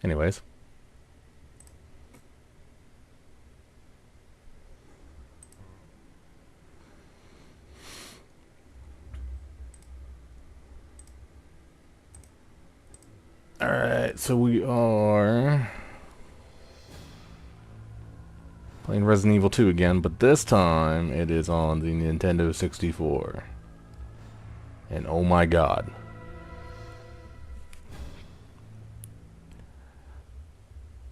Anyways. Alright, so we are playing Resident Evil 2 again, but this time it is on the Nintendo 64. And oh my god.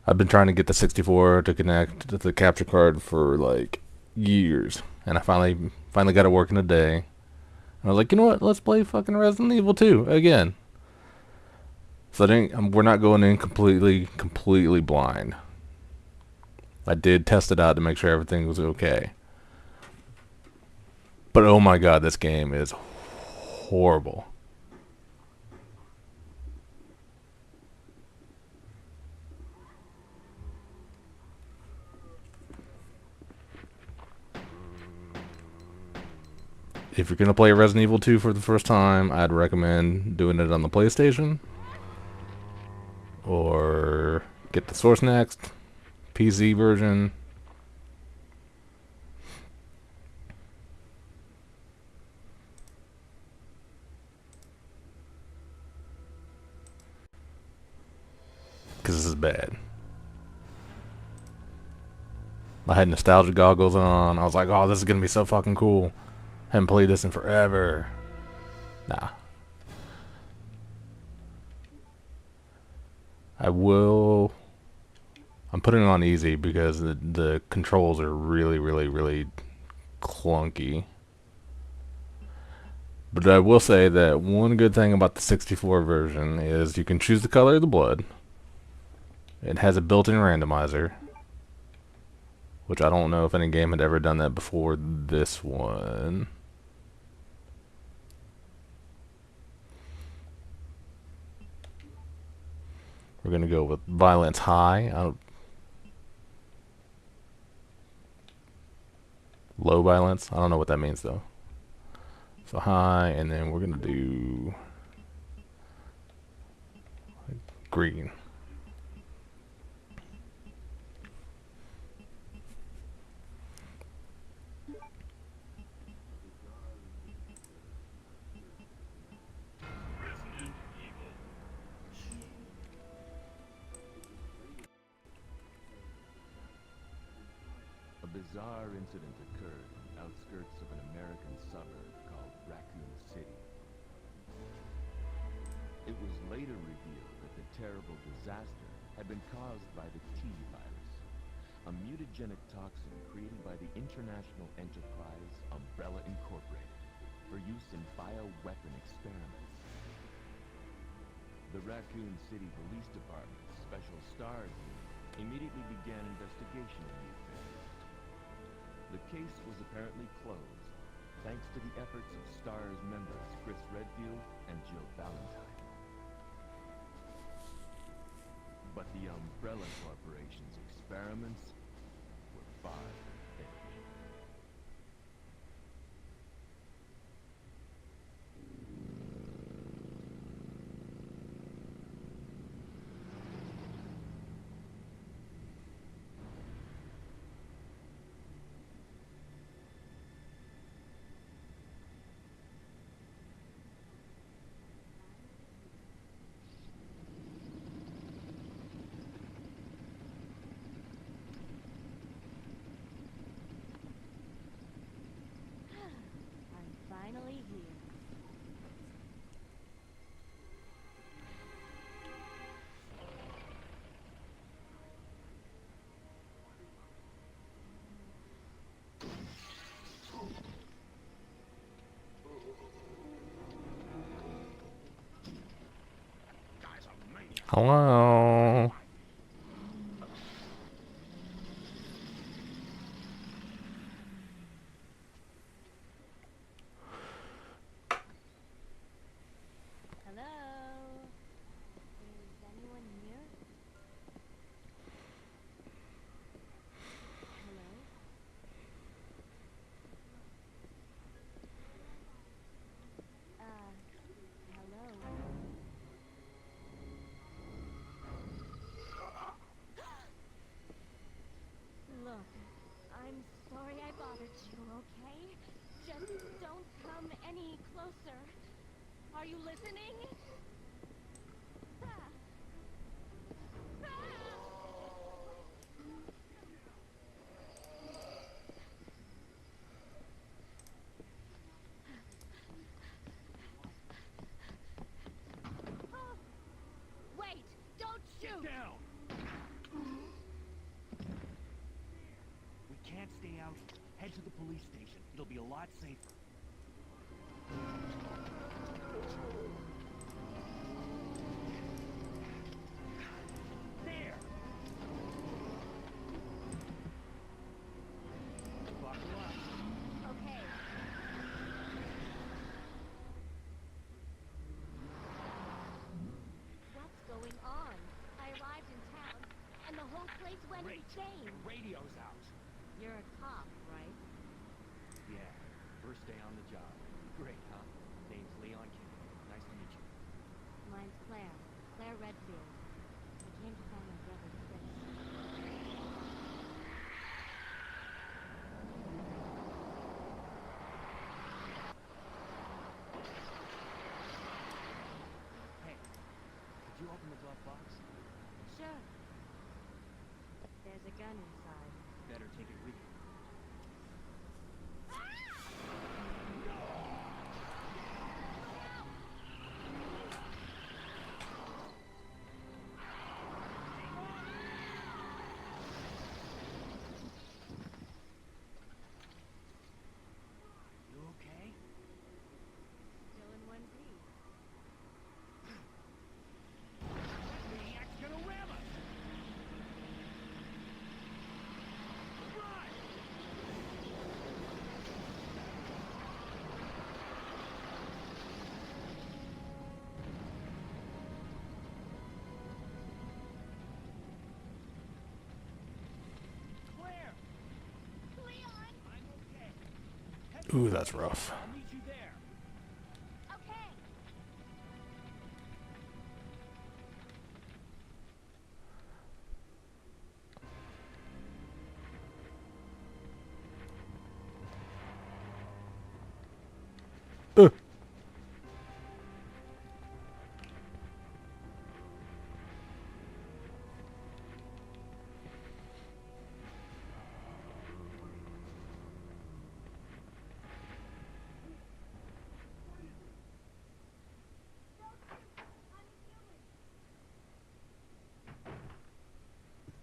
I've been trying to get the 64 to connect to the capture card for like years, and I finally got it working today. And I was like, you know what? Let's play fucking Resident Evil 2 again. So we're not going in completely blind. I did test it out to make sure everything was okay. But oh my god, this game is horrible. If you're gonna play Resident Evil 2 for the first time, I'd recommend doing it on the PlayStation. Or get the Source Next, PC version. Because this is bad. I had nostalgia goggles on. I was like, oh, this is gonna be so fucking cool. Haven't played this in forever. Nah. I'm putting it on easy because the controls are really clunky. But I will say that one good thing about the 64 version is you can choose the color of the blood. It has a built-in randomizer, which I don't know if any game had ever done that before this one. We're gonna go with violence high. Low violence. I don't know what that means though. So high, and then we're gonna do green. A bizarre incident occurred on the outskirts of an American suburb called Raccoon City. It was later revealed that the terrible disaster had been caused by the T virus, a mutagenic toxin created by the international enterprise Umbrella Incorporated for use in bioweapon experiments. The Raccoon City Police Department's Special Stars Unit immediately began investigation of the affair. The case was apparently closed, thanks to the efforts of STARS members Chris Redfield and Jill Valentine. But the Umbrella Corporation's experiments were far from finished. Finally here. Hello. Hello? Is anyone here? Hello? Hello? Look, I'm sorry I bothered you, okay? Just don't come any closer. Are you listening? Ah. Ah. Oh. Wait! Don't shoot! Down! We can't stay out here. Head to the police station. It'll be a lot safer. There! Buckle up. Okay. What's going on? I arrived in town, and the whole place went Great. insane. Radio's out. You're a cop, right? Yeah, first day on the job. Great, huh? Name's Leon King. Nice to meet you. Mine's Claire. Claire Redfield. I came to find my brother, Twich. Hey, could you open the glove box? Sure. There's a gun inside. Better take it with you. You okay? Still in one piece. Maniac's gonna ram us! Run! Claire! Leon! I'm okay. Head Ooh, to the that's police rough. station. I'll meet you there. Okay. Uh.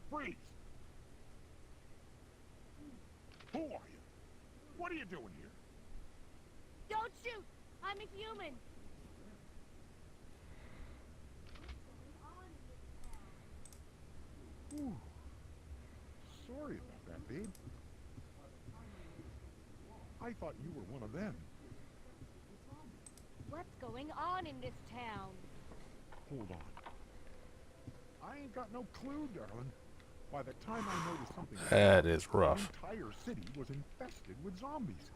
Freeze! Who are you? What are you doing here? Don't shoot! I'm a human! Ooh. Sorry about that, babe. I thought you were one of them. What's going on in this town? Hold on. I ain't got no clue, darling. By the time I noticed something was That wrong, is rough. the entire city was infested with zombies.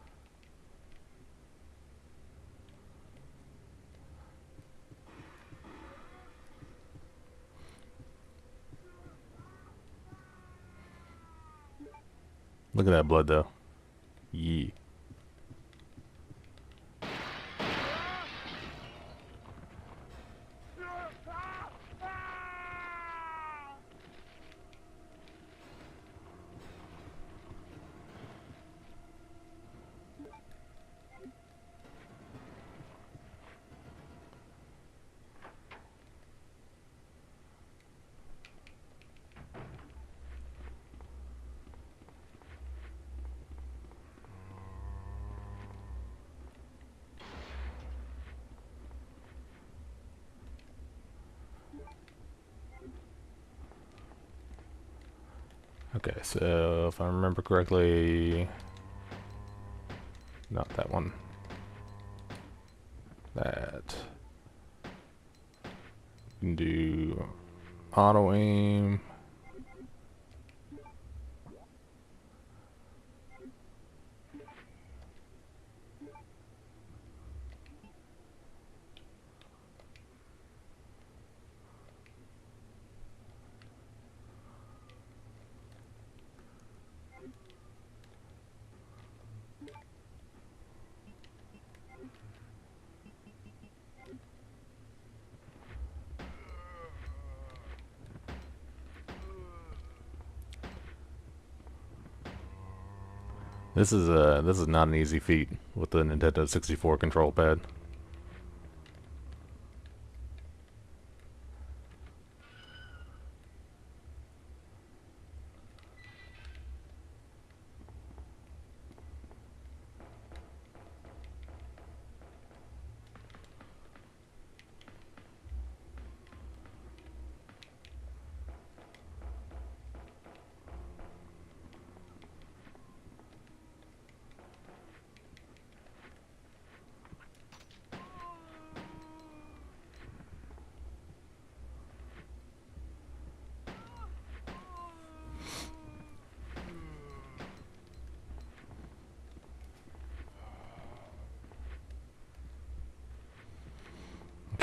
Look at that blood, though. Yee. Okay, so if I remember correctly, not that one. That. You can do auto aim. This is not an easy feat with the Nintendo 64 control pad.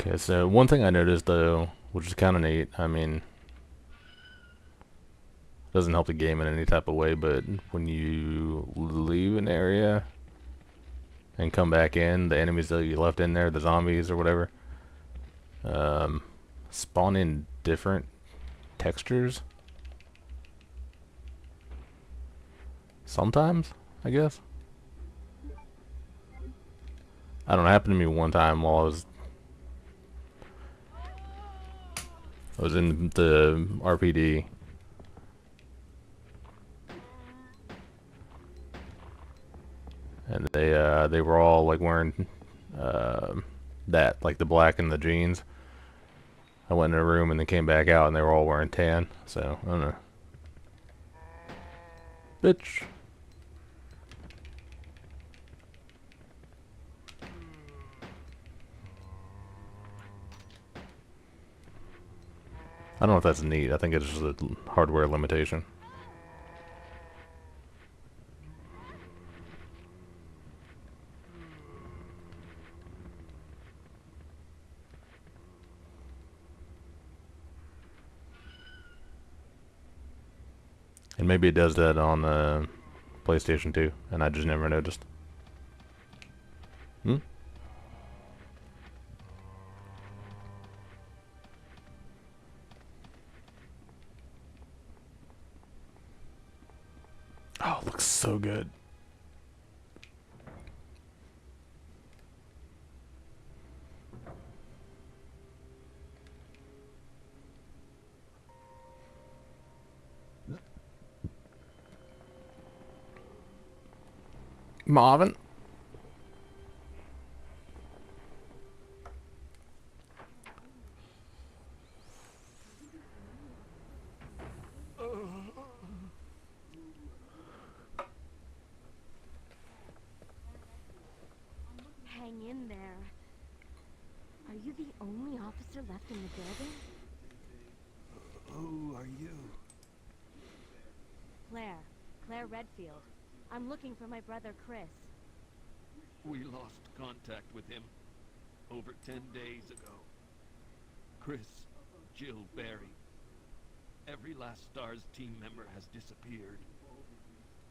Okay, so one thing I noticed though, which is kind of neat, I mean, doesn't help the game in any type of way, but when you leave an area and come back in, the enemies that you left in there, the zombies or whatever, um, spawn in different textures. Sometimes, I guess. I don't know, it happened to me one time while I was in the RPD. And they were all like wearing that, like the black and the jeans. I went in a room and then came back out and they were all wearing tan. So I don't know. Bitch. I don't know if that's neat. I think it's just a hardware limitation. And maybe it does that on PlayStation 2, and I just never noticed. Hmm? Oh, it looks so good. Marvin? Hang in there. Are you the only officer left in the building? Who are you? Claire Redfield. I'm looking for my brother Chris. We lost contact with him over 10 days ago. Chris, Jill, Barry. Every last STARS team member has disappeared.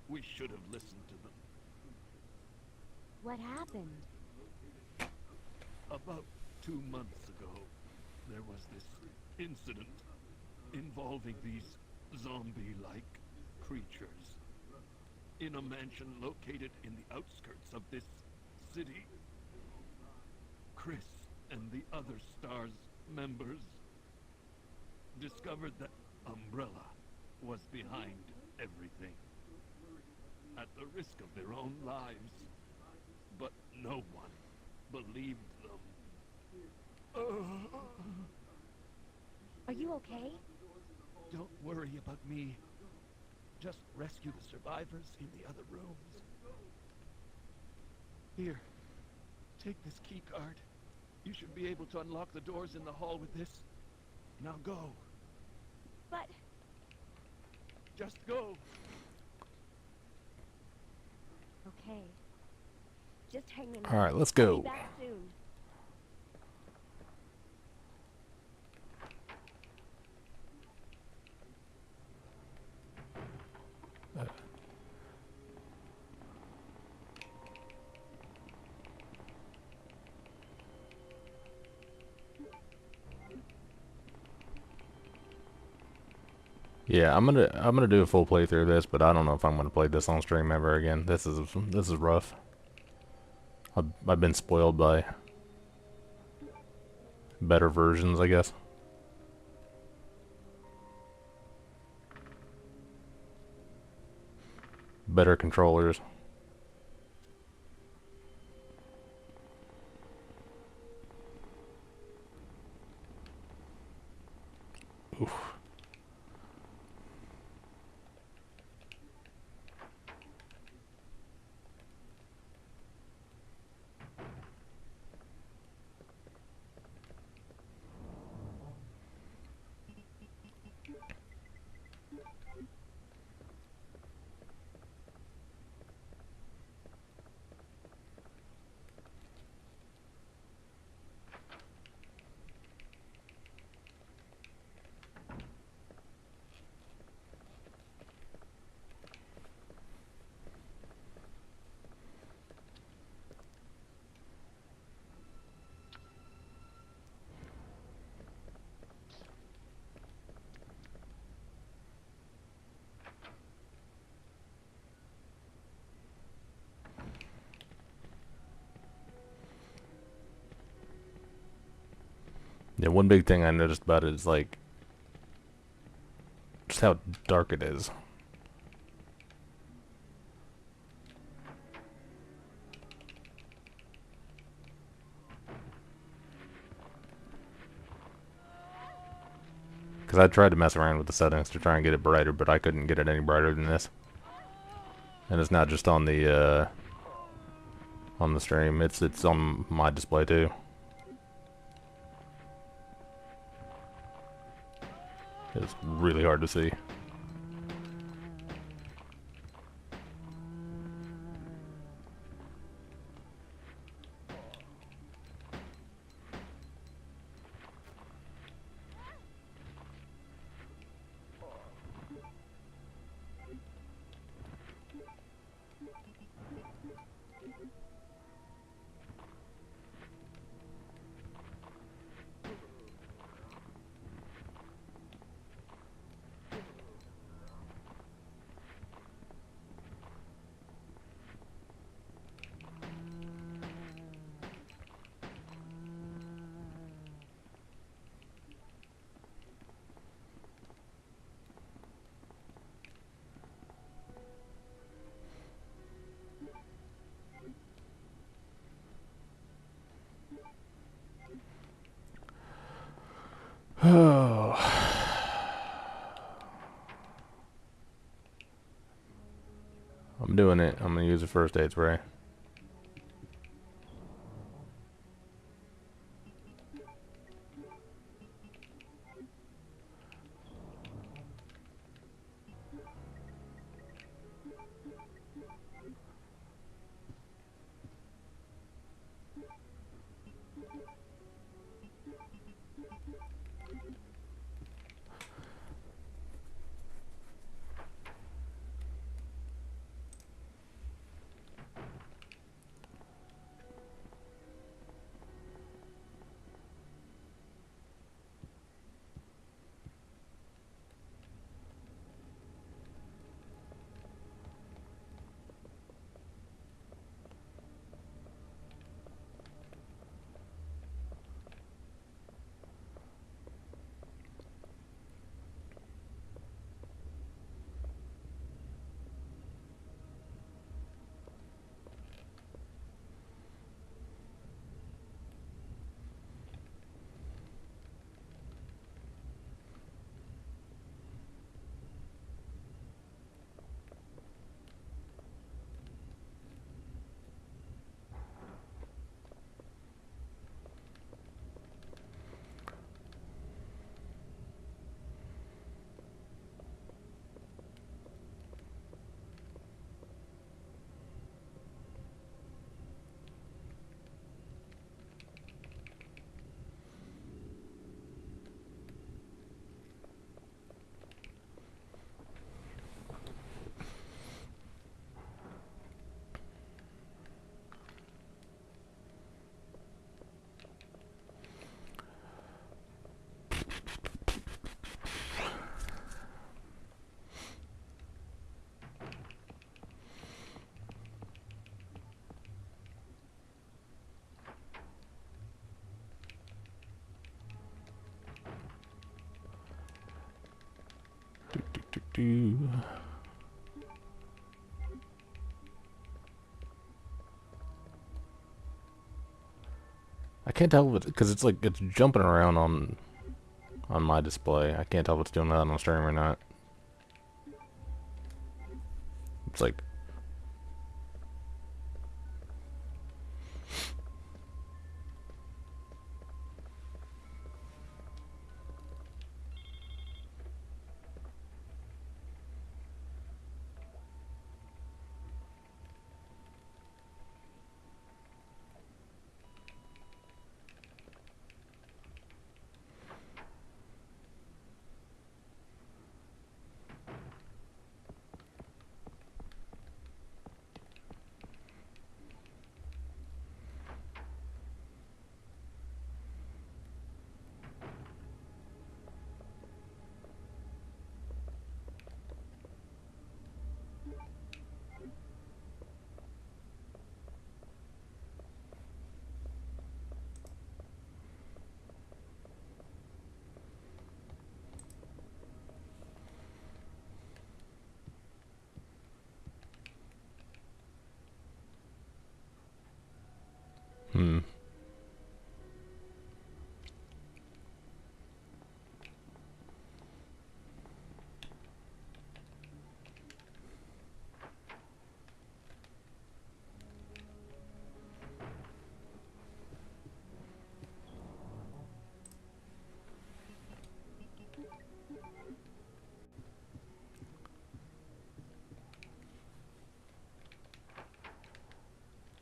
We should have listened to them. What happened? About 2 months ago, there was this incident involving these zombie-like creatures in a mansion located in the outskirts of this city. Chris and the other STARS members discovered that Umbrella was behind everything, at the risk of their own lives. But no one believed them. Are you okay? Don't worry about me. Just rescue the survivors in the other rooms. Here, take this key card. You should be able to unlock the doors in the hall with this. Now go. But... Just go. Okay. Just hang in there. Alright, let's I'll go. be back soon. Yeah, I'm gonna do a full playthrough of this, but I don't know if I'm gonna play this on stream ever again. This is rough. I've been spoiled by better versions, I guess. Better controllers. Oof. Yeah, one big thing I noticed about it is like just how dark it is. Because I tried to mess around with the settings to try and get it brighter, but I couldn't get it any brighter than this. And it's not just on the stream; it's on my display too. It's really hard to see. Oh. I'm doing it. I'm gonna use a first aid spray. do. I can't tell if because it's like it's jumping around on my display. I can't tell if it's doing that on stream or not. It's like hmm.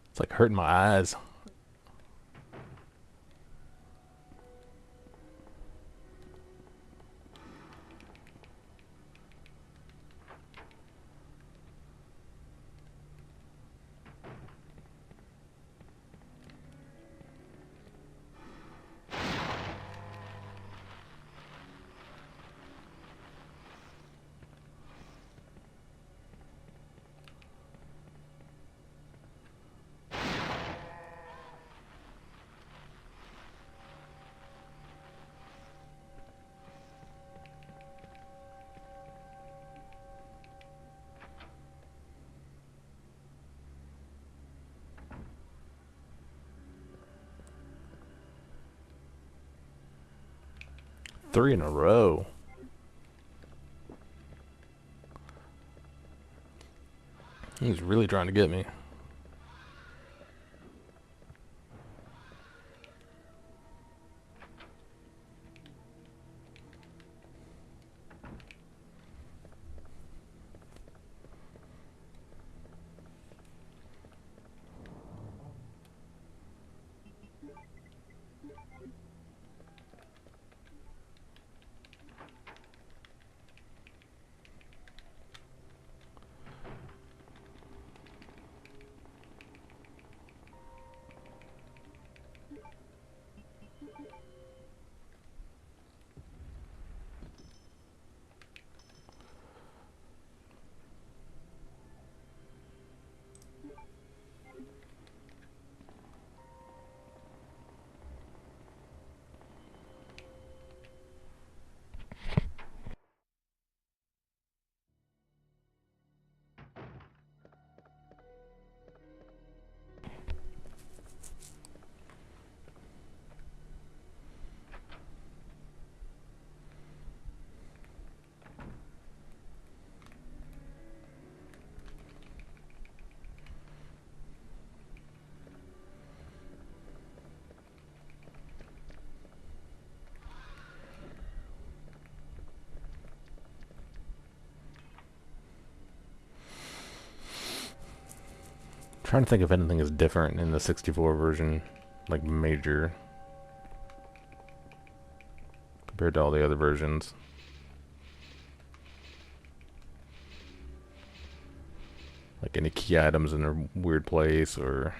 It's like hurting my eyes. Three in a row. He's really trying to get me. Trying to think if anything is different in the 64 version, like major, compared to all the other versions. Like any key items in a weird place or...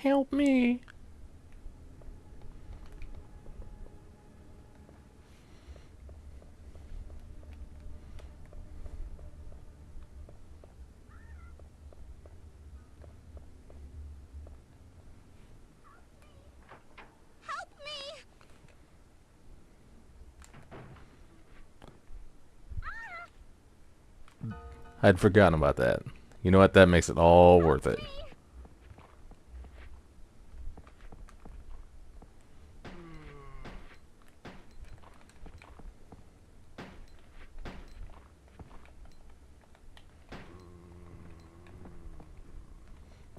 Help me. Help me! I'd forgotten about that. You know what? That makes it all worth it.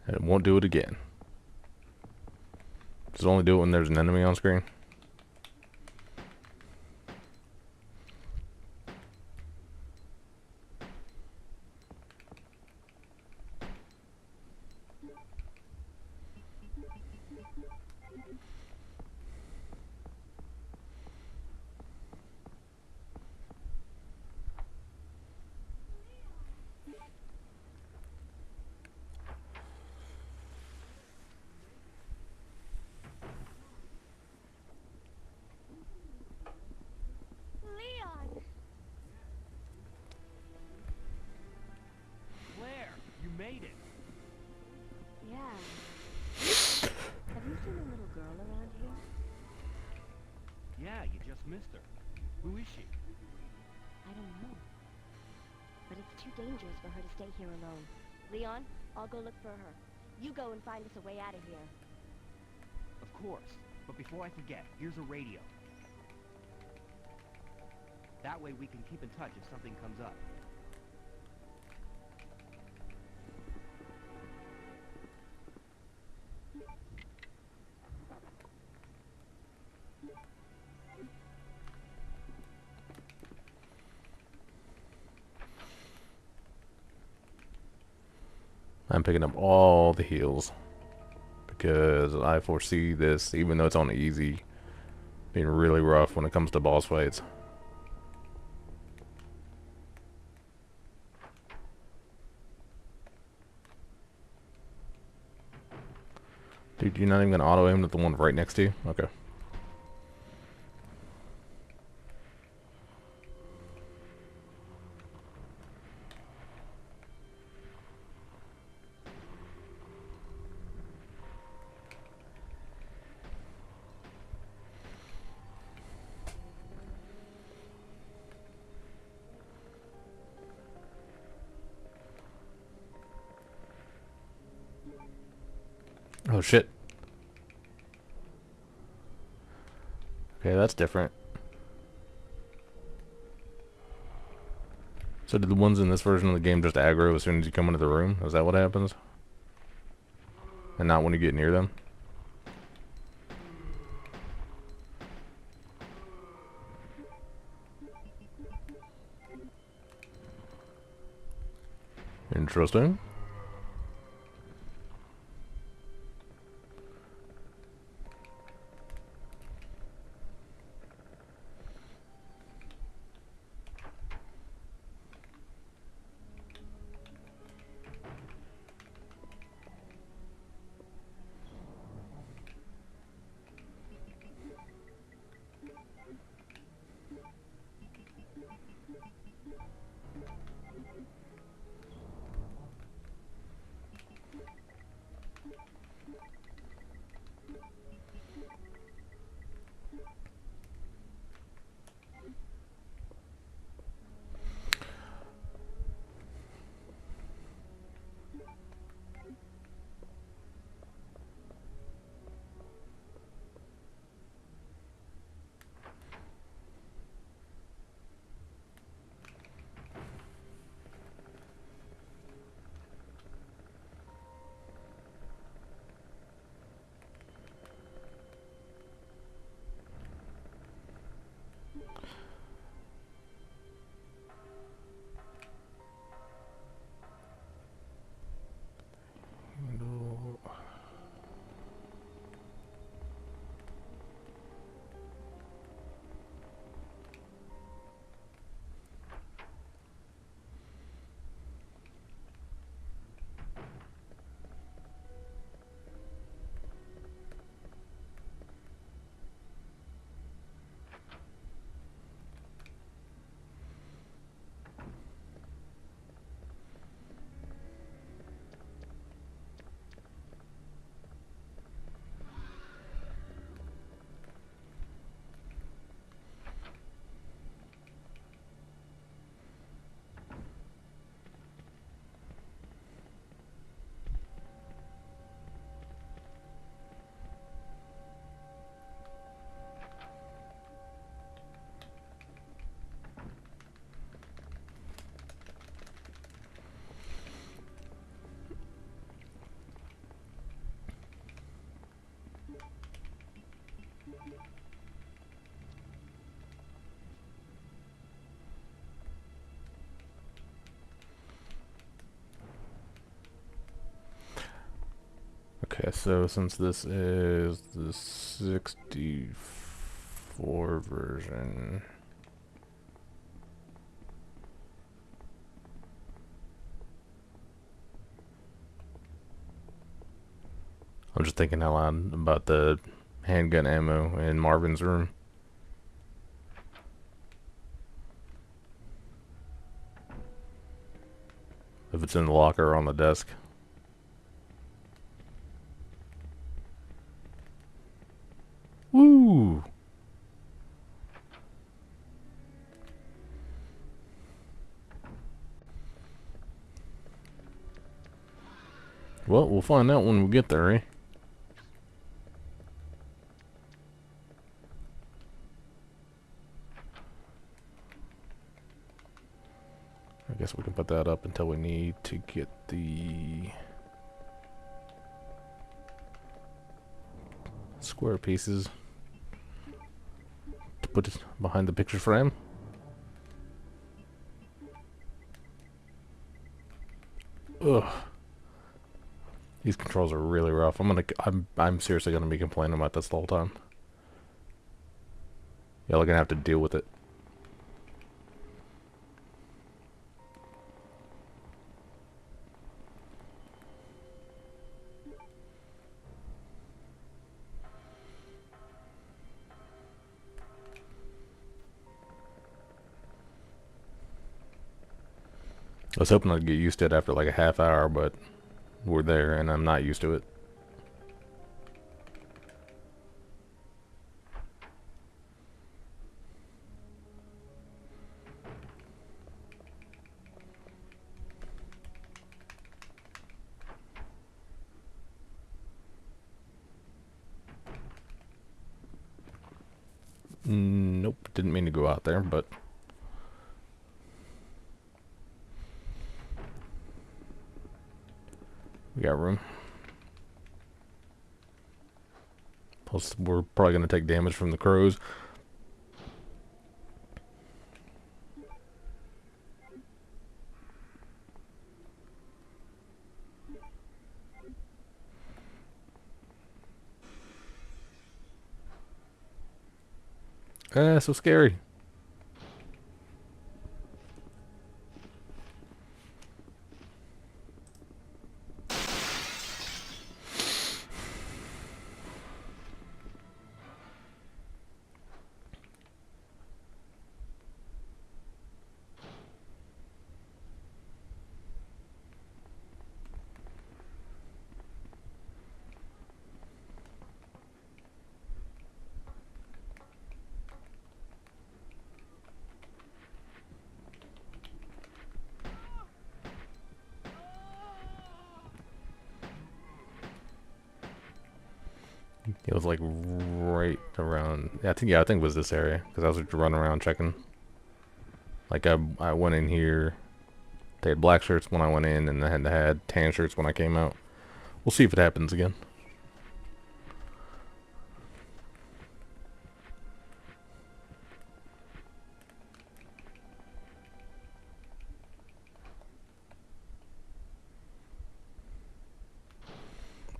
And it won't do it again. Just only do it when there's an enemy on screen. Leon! Claire, you made it. Yeah. Have you seen a little girl around here? Yeah, you just missed her. Who is she? I don't know. But it's too dangerous for her to stay here alone. Leon, I'll go look for her. You go and find us a way out of here. Of course. But before I forget, here's a radio. That way we can keep in touch if something comes up. I'm picking up all the heals. Because I foresee this, even though it's on easy, being really rough when it comes to boss fights. Dude, you're not even gonna auto aim at the one right next to you? Okay. Oh shit. Okay, that's different. So did the ones in this version of the game just aggro as soon as you come into the room? Is that what happens? And not when you get near them? Interesting. Okay, so since this is the 64 version, I'm just thinking out loud about the handgun ammo in Marvin's room. If it's in the locker or on the desk. Woo! Well, we'll find out when we get there, eh? I guess we can put that up until we need to get the square pieces to put it behind the picture frame. Ugh. These controls are really rough. I'm seriously gonna be complaining about this the whole time. Y'all are gonna have to deal with it. I was hoping I'd get used to it after like a half hour, but we're there and I'm not used to it. Nope, didn't mean to go out there, but we got room. Plus, we're probably gonna take damage from the crows. So scary. It was like right around. I think it was this area because I was running around checking. Like I went in here. They had black shirts when I went in, and they had tan shirts when I came out. We'll see if it happens again.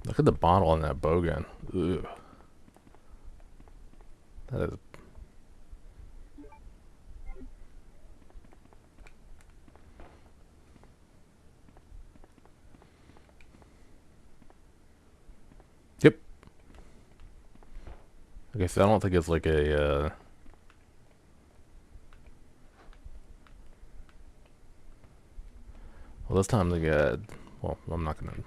Look at the bottle on that bow gun. Ugh. That is. Yep. Okay, so I don't think it's like a. Well, this time they got. Well, I'm not gonna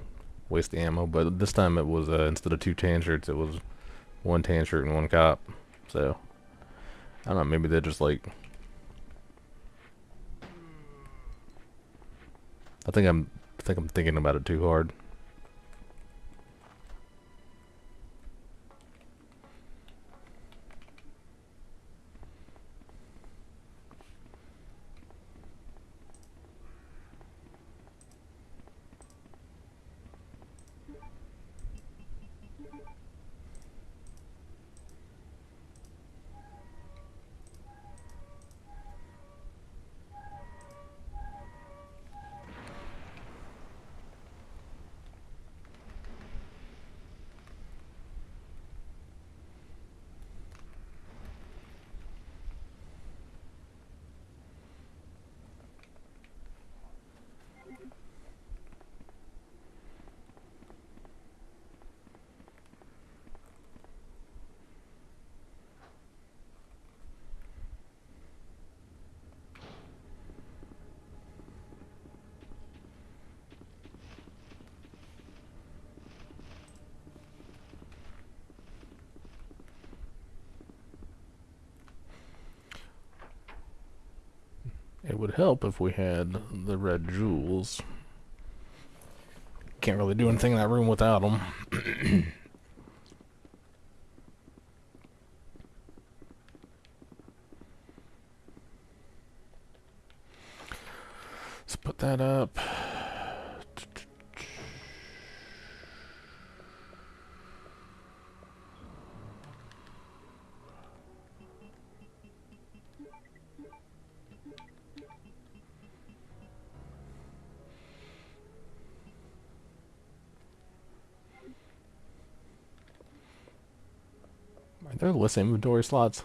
waste the ammo, but this time it was instead of 2 tan shirts, it was 1 tan shirt and 1 cop. So I don't know. Maybe they're just like. I think I'm thinking about it too hard. It would help if we had the red jewels. Can't really do anything in that room without them. Let's put that up. Are there less inventory slots?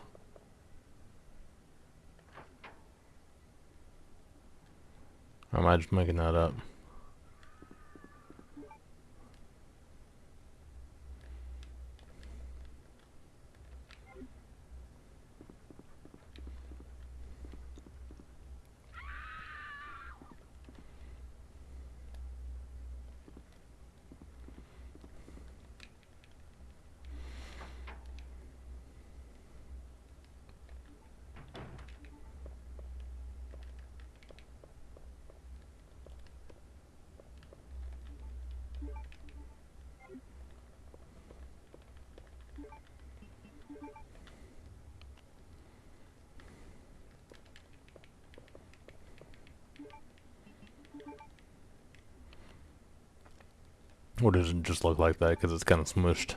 Or am I just making that up? Or does it just look like that because it's kind of smushed?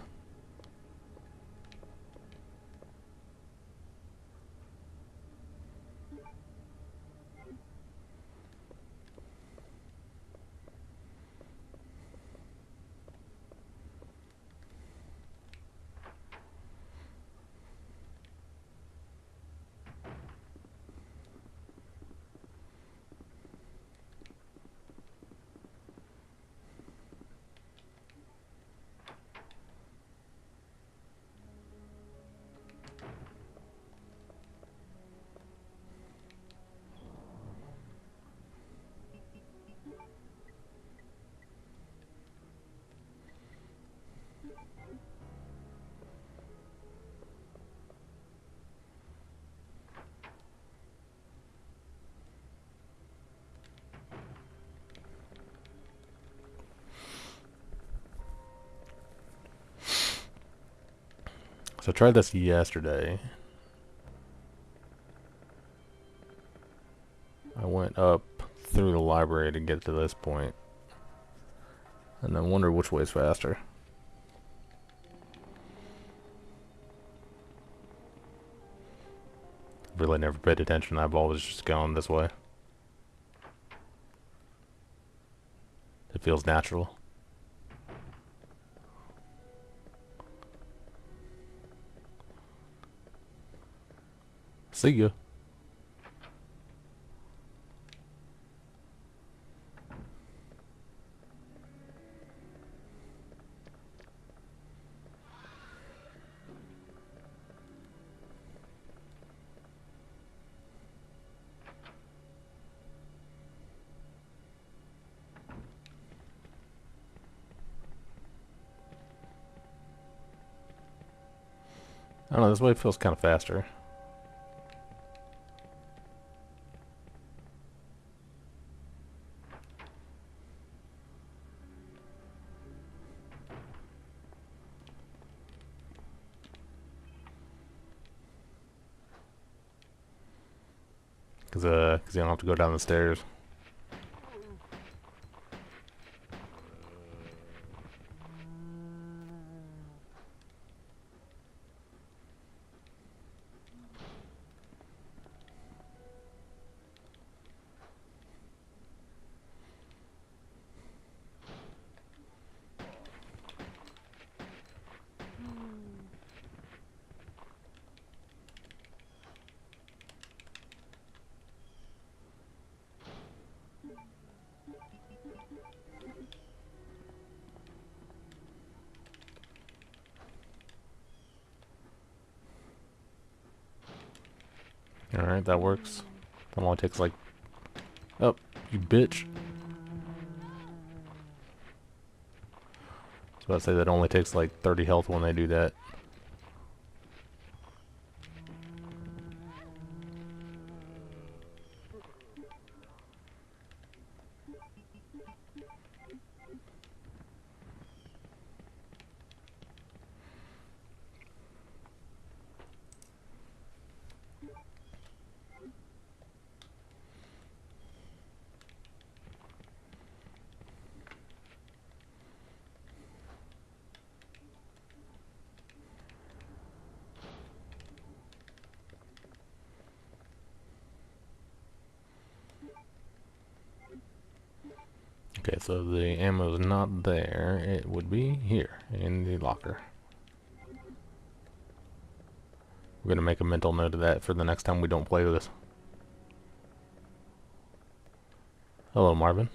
So I tried this yesterday. I went up through the library to get to this point, and then wonder which way is faster. Really never paid attention. I've always just gone this way. It feels natural. See ya. I don't know, this way feels kind of faster. Cause you don't have to go down the stairs. Alright, that works. That only takes like... Oh, you bitch. I was about to say that only takes like 30 health when they do that. Okay, so the ammo's not there. It would be here in the locker. We're gonna make a mental note of that for the next time we don't play this. Hello, Marvin.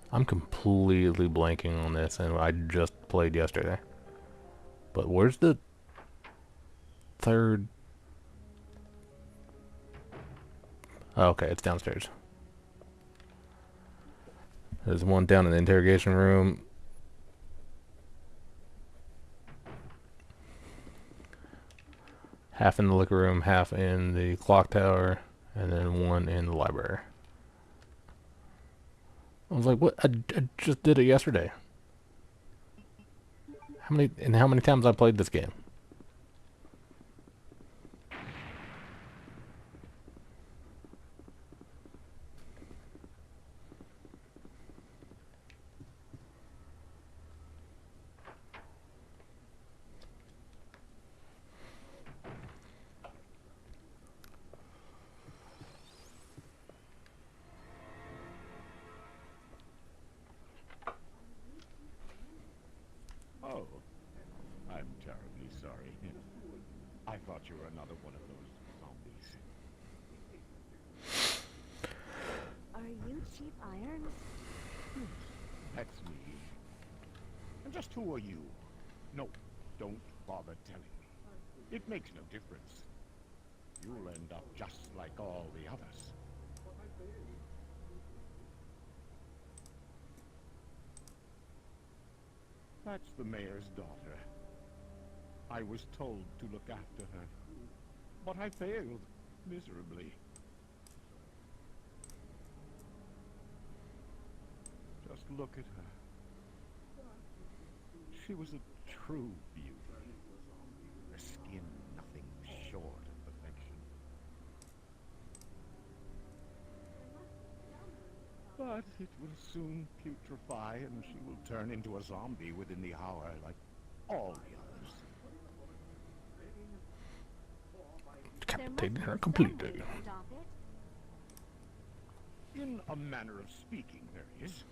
I'm completely blanking on this, and I just played yesterday. But where's the third? Oh, okay, it's downstairs. There's one down in the interrogation room. Half in the liquor room, half in the clock tower, and then one in the library. I was like, what? I just did it yesterday. How many times I played this game? Oh, I'm terribly sorry. I thought you were another one of those zombies. Are you Chief Irons? That's me. And just who are you? No, don't bother telling me. It makes no difference. You'll end up just like all the others. That's the mayor's daughter. I was told to look after her, but I failed miserably. Just look at her. She was a true beauty. Her skin nothing short of perfection. But it will soon putrefy, and she will turn into a zombie within the hour, like all the others. Decapitating her completely. Stop it. In a manner of speaking, there is.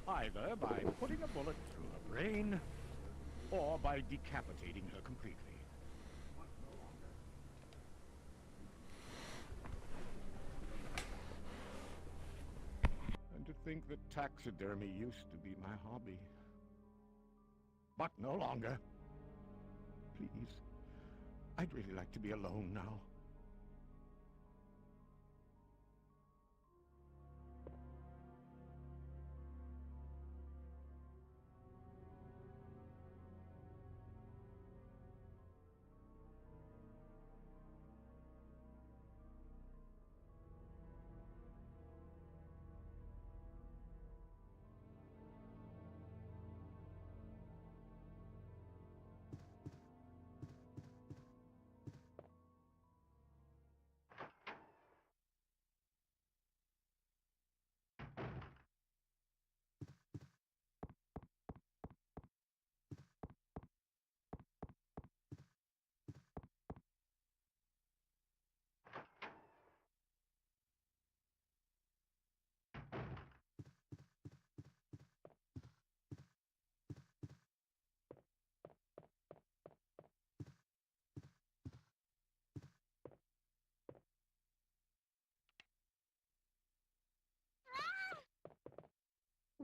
Either by putting a bullet through her brain, or by decapitating her completely. And to think that taxidermy used to be my hobby. But no longer. Please, I'd really like to be alone now.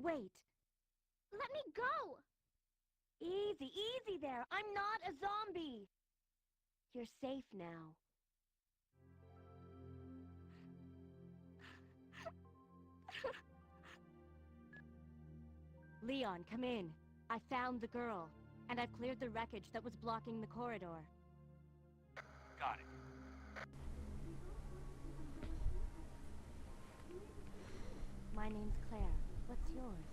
Wait. Let me go! Easy, easy there. I'm not a zombie. You're safe now. Leon, come in. I found the girl, and I've cleared the wreckage that was blocking the corridor. Got it. My name's Claire. What's yours?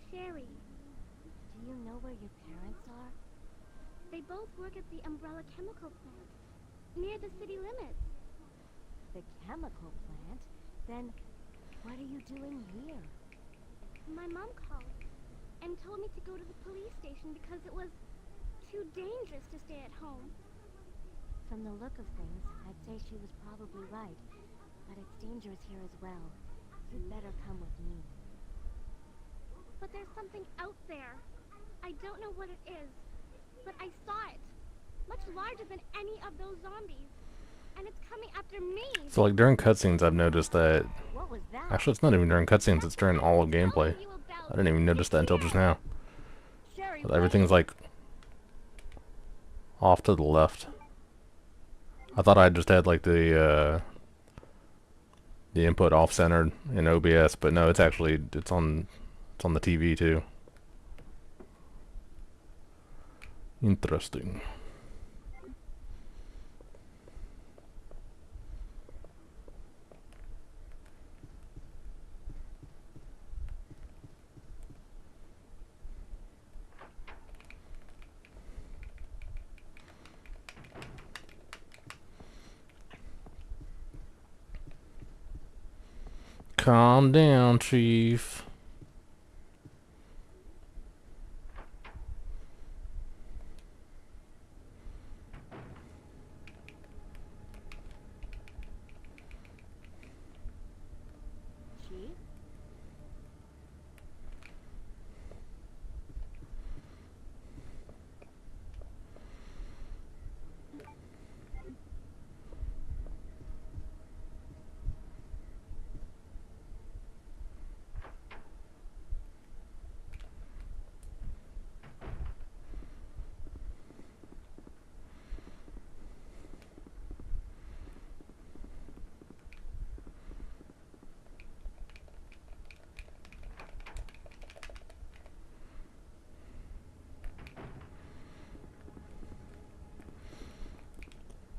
Sherry. Do you know where your parents are? They both work at the Umbrella Chemical Plant, near the city limits. The chemical plant? Then, what are you doing here? My mom called and told me to go to the police station because it was too dangerous to stay at home. From the look of things, I'd say she was probably right. But it's dangerous here as well. You'd better come with me. But there's something out there. I don't know what it is, but I saw it. Much larger than any of those zombies. And it's coming after me. So like during cutscenes, I've noticed that. What was that? Actually, it's not even during cutscenes. It's during all of gameplay. I didn't even notice that until just now. Sherry, Everything's like off to the left. I thought I just had like the input off centered in OBS, but no, it's actually it's on the TV too. Interesting. Calm down, Chief. Chief?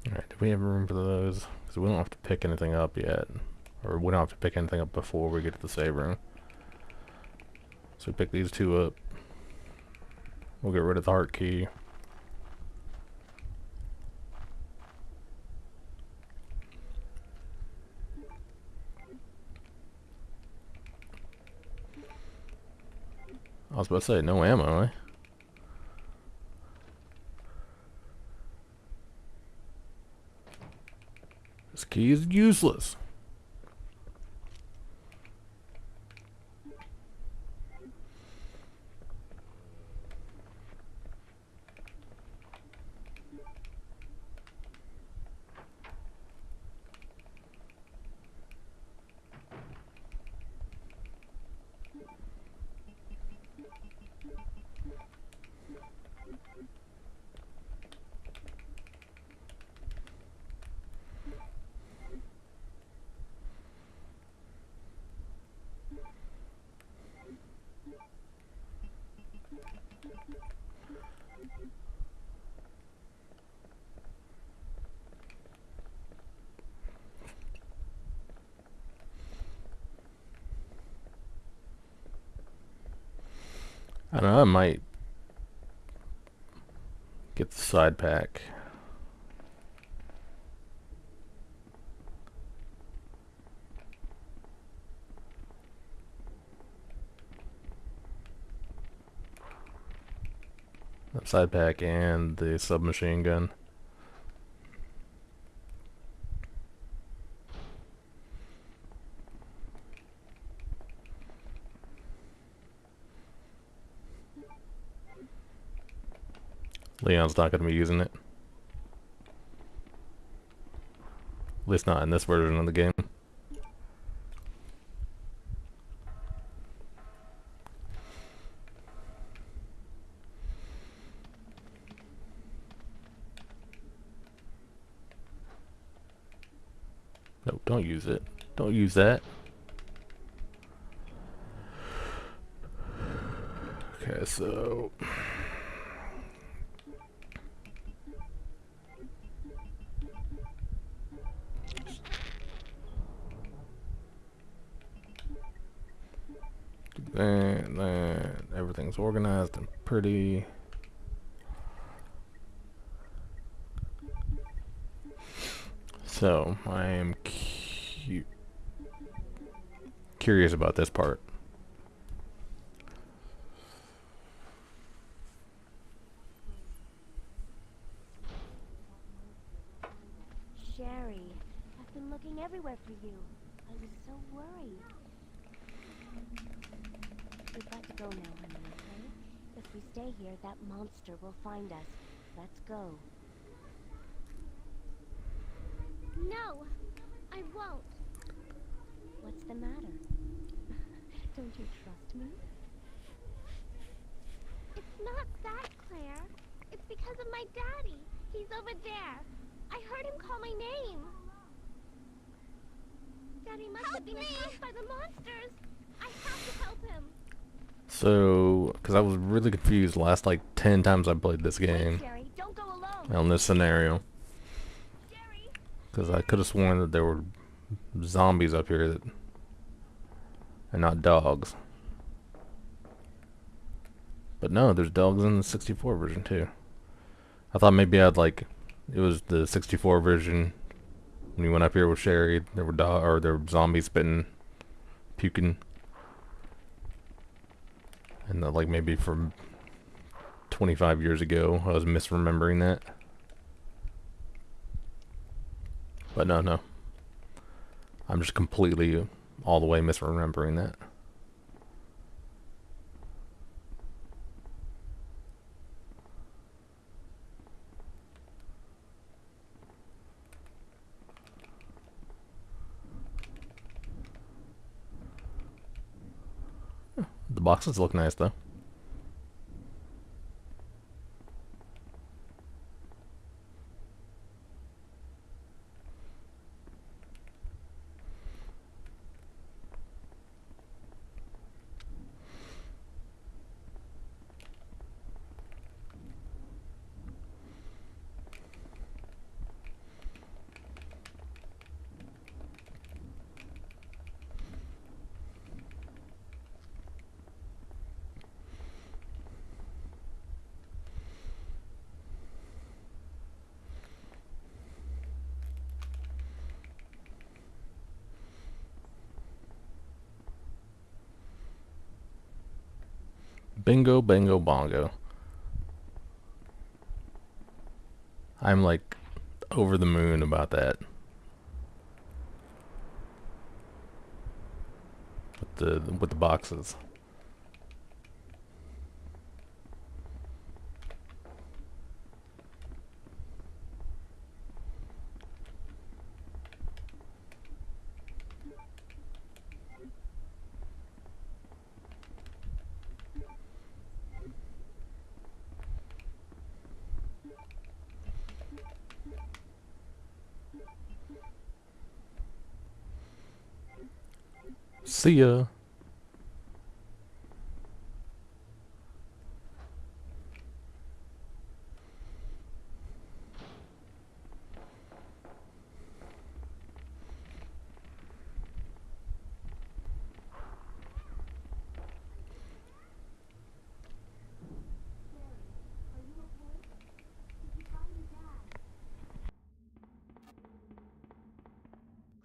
Alright, do we have room for those? Because we don't have to pick anything up yet. Or we don't have to pick anything up before we get to the save room. So we pick these two up. We'll get rid of the heart key. I was about to say, no ammo, eh? This key is useless. I don't know, I might get the side pack. The side pack and the submachine gun. Leon's not going to be using it. At least not in this version of the game. No, don't use it. Don't use that. Okay, so... And then everything's organized and pretty. So, I am curious about this part. Sherry, I've been looking everywhere for you. I was so worried. We've got to go now, honey, okay? If we stay here, that monster will find us. Let's go. No, I won't. What's the matter? Don't you trust me? It's not that, Claire. It's because of my daddy. He's over there. I heard him call my name. Daddy must have been attacked by the monsters. I have to help him. So, because I was really confused the last like 10 times I played this Wait, game Sherry, don't go alone. on this scenario. Sherry! Because I could have sworn that there were zombies up here that, and not dogs. But no, there's dogs in the 64 version too. I thought maybe I'd like, it was the 64 version. When you went up here with Sherry, there were there were zombies spitting, puking. And that, like, maybe from 25 years ago, I was misremembering that. But no. I'm just completely, all the way misremembering that. The boxes look nice, though. Bingo, bango, bongo. I'm like over the moon about that. With the boxes. See ya.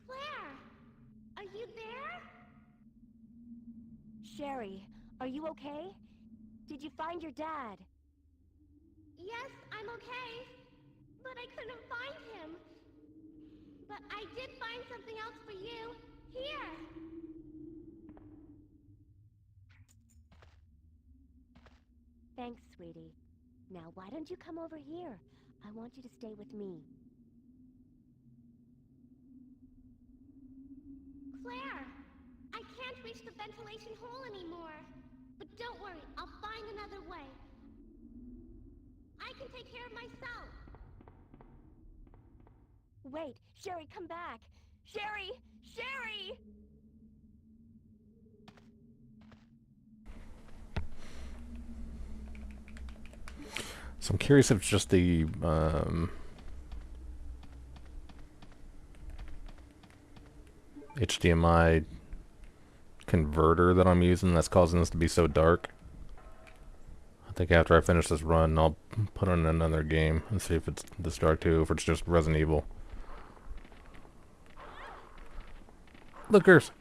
Claire, are you there? Sherry, are you okay? Did you find your dad? Yes, I'm okay. But I couldn't find him. But I did find something else for you. Here. Thanks, sweetie. Now, why don't you come over here? I want you to stay with me. Claire, I can't reach the ventilation hole anymore. But don't worry, I'll find another way. I can take care of myself. Wait, Sherry, come back. Sherry! Sherry! So I'm curious if it's just the HDMI converter that I'm using that's causing this to be so dark. I think after I finish this run, I'll put on another game and see if it's this dark too, if it's just Resident Evil. Lookers!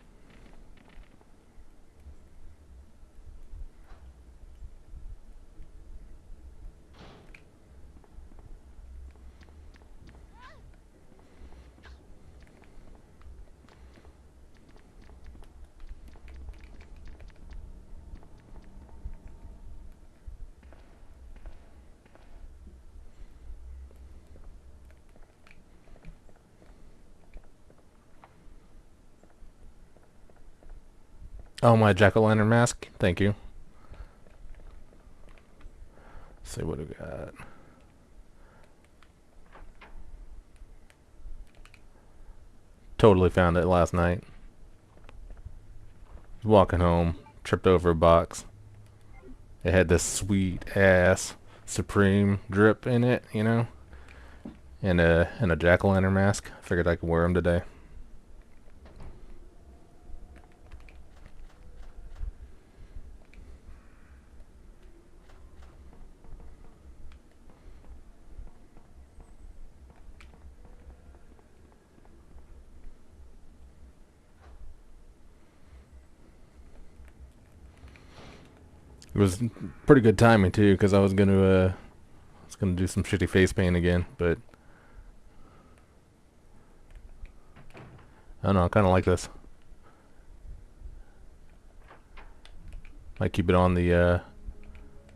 Oh, my jack-o'-lantern mask? Thank you. Let's see what we got. Totally found it last night. Walking home, tripped over a box. It had this sweet ass Supreme drip in it, you know, and a jack-o'-lantern mask. Figured I could wear them today. It was pretty good timing too, because I was gonna do some shitty face paint again, but I don't know. I kind of like this. Might keep it on the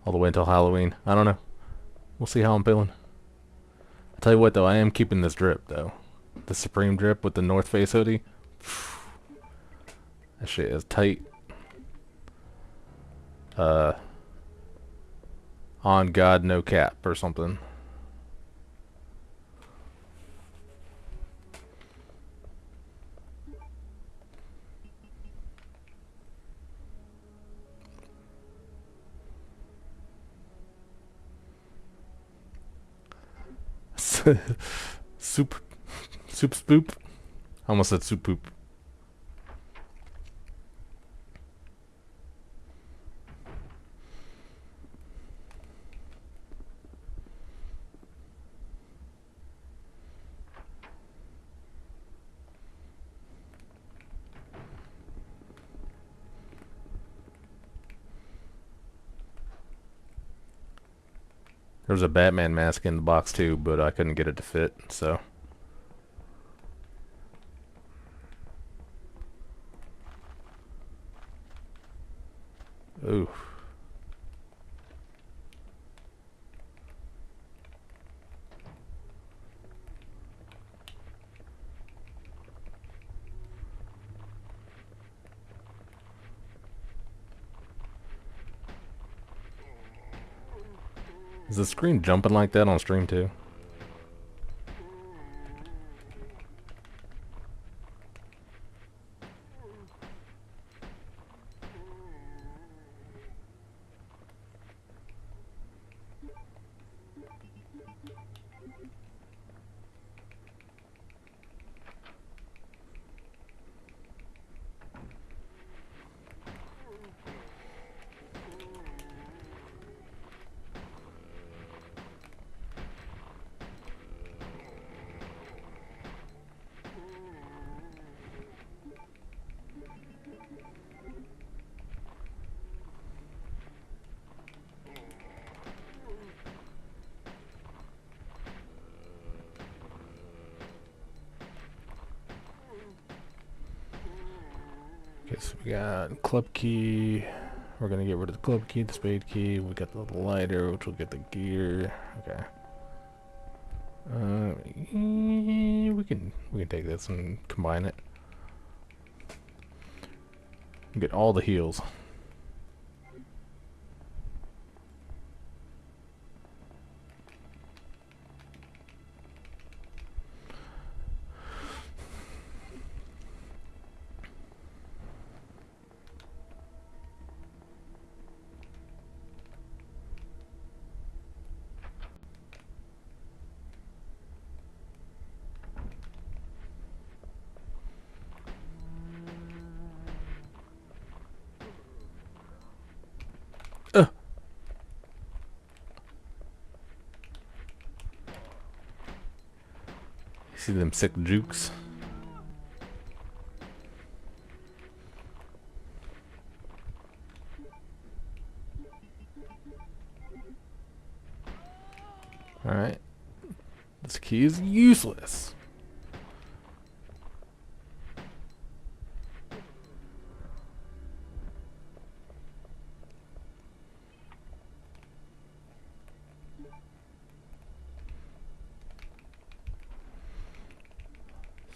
all the way until Halloween. I don't know. We'll see how I'm feeling. I'll tell you what though, I am keeping this drip though. The Supreme drip with the North Face hoodie. That shit is tight. On God, no cap or something. Soup spoop. I almost said soup poop. There was a Batman mask in the box too, but I couldn't get it to fit, so. Ooh. Is the screen jumping like that on stream too? Okay, so we got club key. We're gonna get rid of the club key, the spade key. We got the lighter, which will get the gear. Okay. We can take this and combine it. Get all the heals. See them sick jukes? Alright. This key is useless.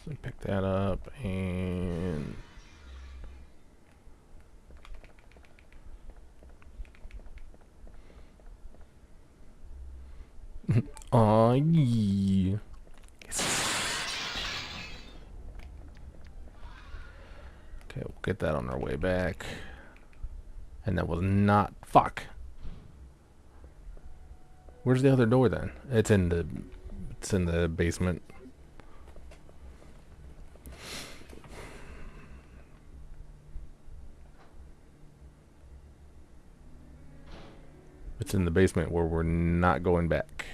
So pick that up and aw, yeah. Okay, we'll get that on our way back. And that was not fuck. Where's the other door then? It's in the basement. It's in the basement where we're not going back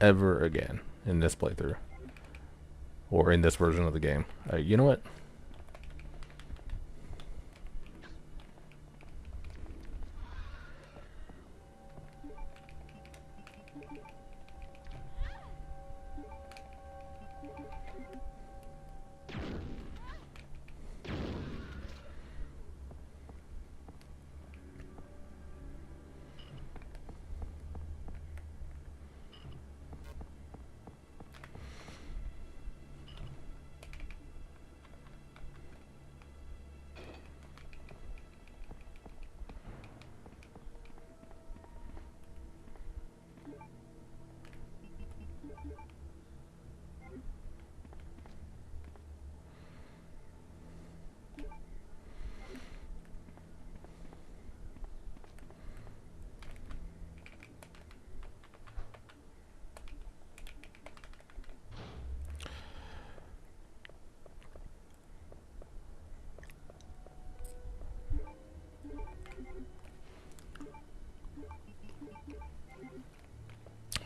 ever again in this playthrough or in this version of the game. You know what?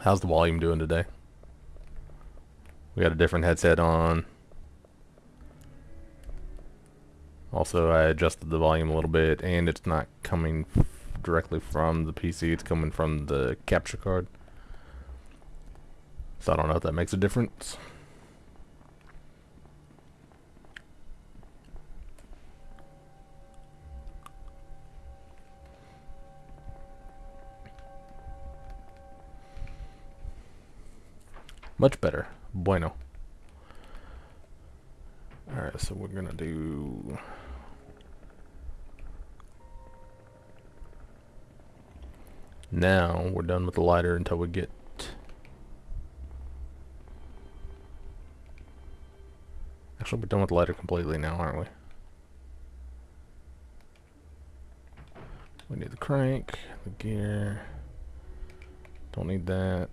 How's the volume doing today? We got a different headset on. Also, I adjusted the volume a little bit, and it's not coming directly from the PC. It's coming from the capture card. So I don't know if that makes a difference. Much better. Bueno. Alright, so we're gonna do... Now, we're done with the lighter until we get... Actually, we're done with the lighter completely now, aren't we? We need the crank, the gear. Don't need that.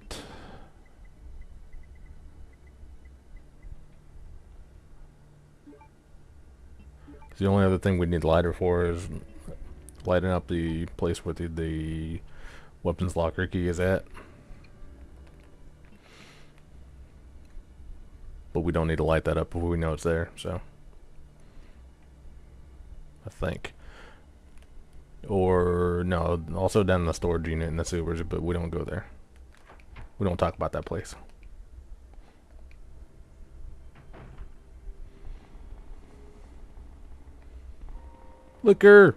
The only other thing we need the lighter for is lighting up the place where the weapons locker key is at. But we don't need to light that up before we know it's there, so. I think. Or, no, also down in the storage unit in the sewers, but we don't go there. We don't talk about that place. Liquor!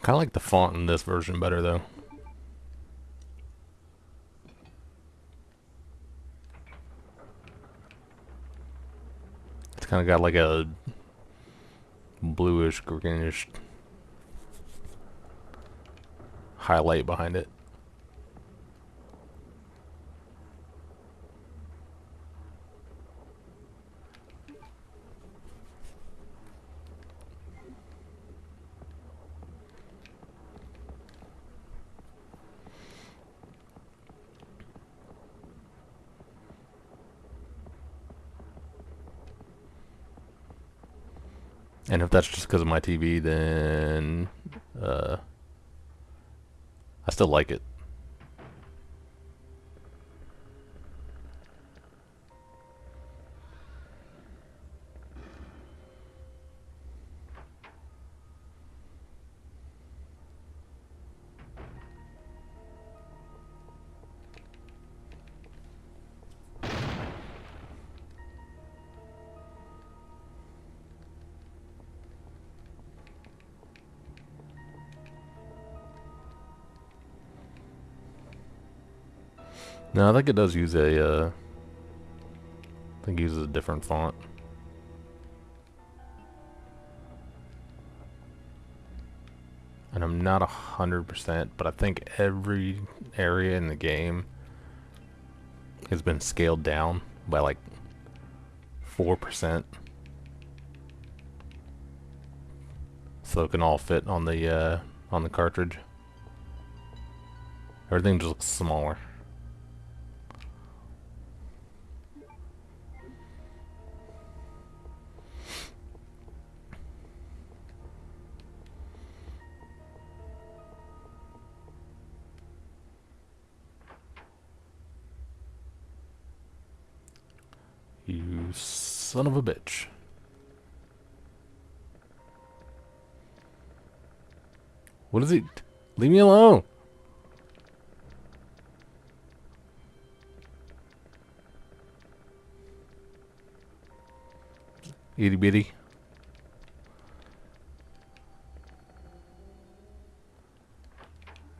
Kind of like the font in this version better though. It's kind of got like a bluish, greenish highlight behind it. And if that's just because of my TV, then I still like it. No, I think it does use I think it uses a different font. And I'm not 100%, but I think every area in the game has been scaled down by like 4%. So it can all fit on the cartridge. Everything just looks smaller. You son of a bitch. What is it? Leave me alone! Itty bitty.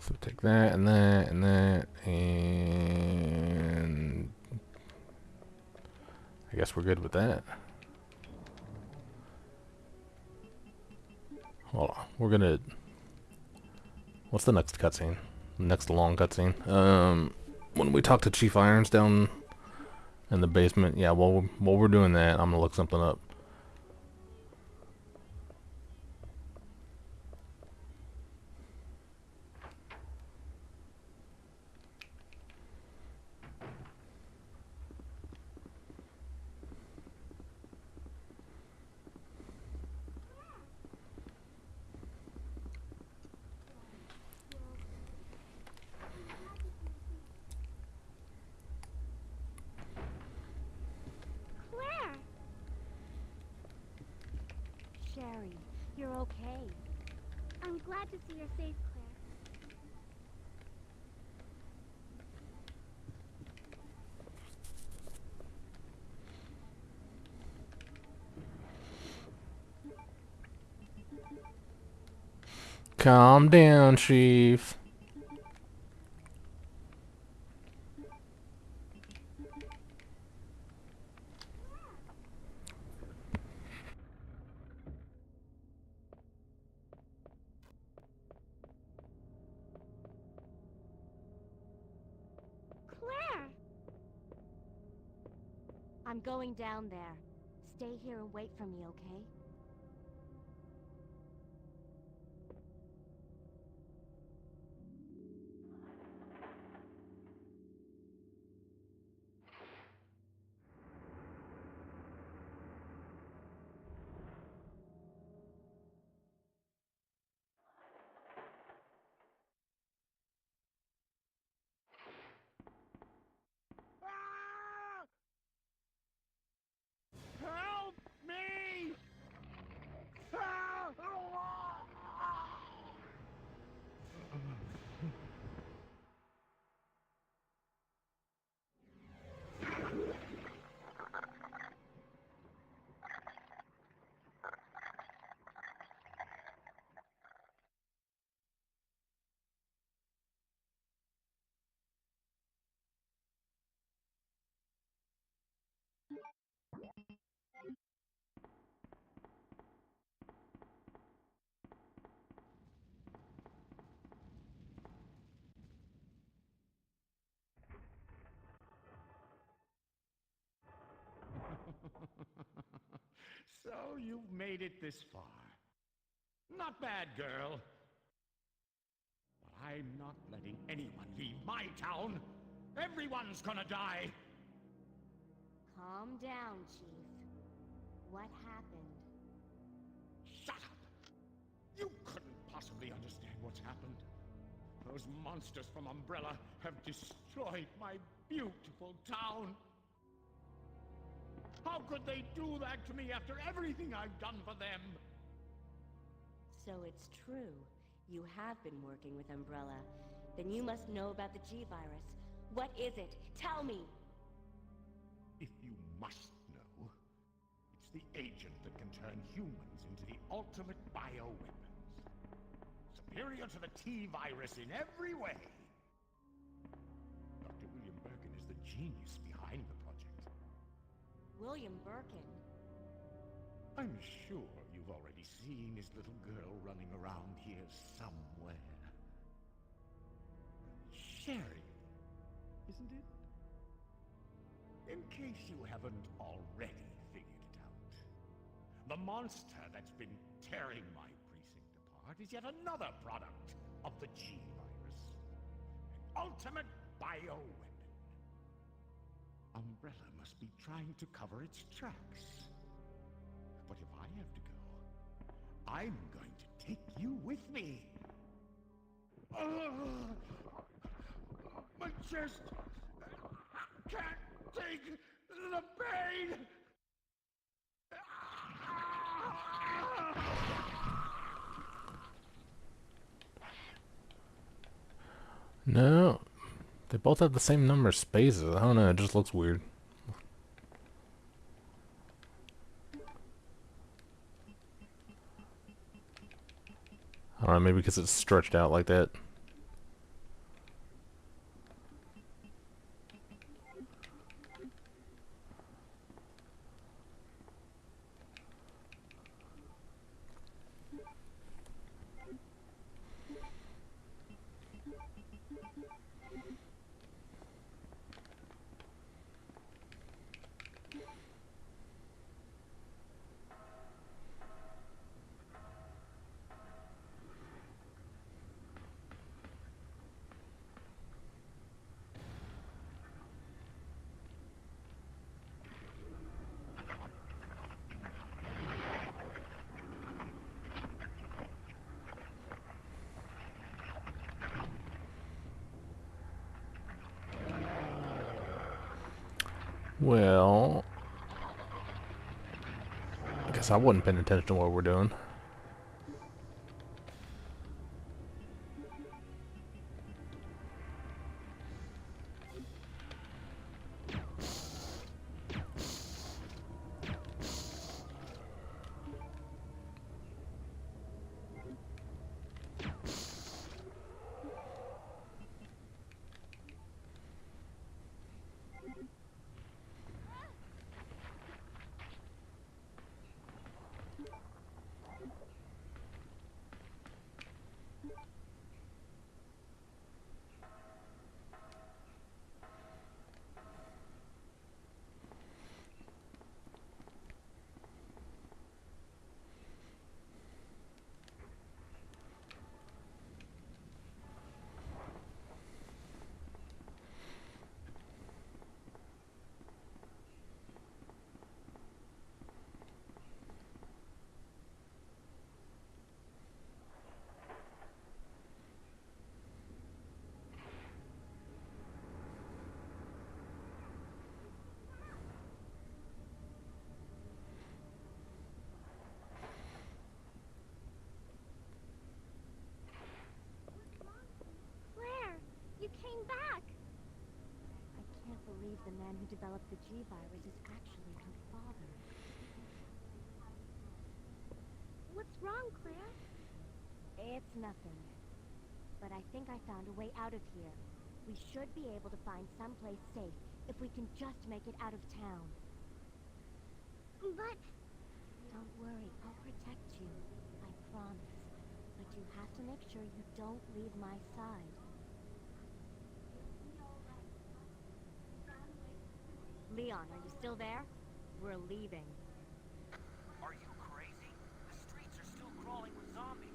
So take that and that and that and I guess we're good with that. Hold on. We're gonna... What's the next cutscene? Next long cutscene? When we talk to Chief Irons down in the basement. Yeah, while we're doing that, I'm gonna look something up. Claire! Sherry, you're okay. I'm glad to see you're safe, Claire. Calm down, Chief. Claire! I'm going down there. Stay here and wait for me, okay? Ah! Help me! So you've made it this far. Not bad, girl. But I'm not letting anyone leave my town. Everyone's gonna die. Calm down, Chief. What happened? Shut up! You couldn't possibly understand what's happened. Those monsters from Umbrella have destroyed my beautiful town. How could they do that to me after everything I've done for them? So it's true. You have been working with Umbrella. Then you must know about the G-Virus. What is it? Tell me! If you must know, it's the agent that can turn humans into the ultimate bioweapons. Superior to the T-Virus in every way. Dr. William Birkin is the genius behind the project. William Birkin? I'm sure you've already seen his little girl running around here somewhere. Sherry, isn't it? In case you haven't already figured it out, the monster that's been tearing my precinct apart is yet another product of the G-Virus. An ultimate bioweapon. Umbrella must be trying to cover its tracks. But if I have to go, I'm going to take you with me. My chest! I can't take the pain! No. They both have the same number of spaces. I don't know, it just looks weird. I don't know, maybe because it's stretched out like that. Well, I guess I wasn't paying attention to what we're doing. Claire, you came back! I can't believe the man who developed the G-Virus is actually her father. What's wrong, Claire? It's nothing. But I think I found a way out of here. We should be able to find someplace safe if we can just make it out of town. But... Don't worry, I'll protect you. I promise. But you have to make sure you don't leave my side. Leon, are you still there? We're leaving. Are you crazy? The streets are still crawling with zombies.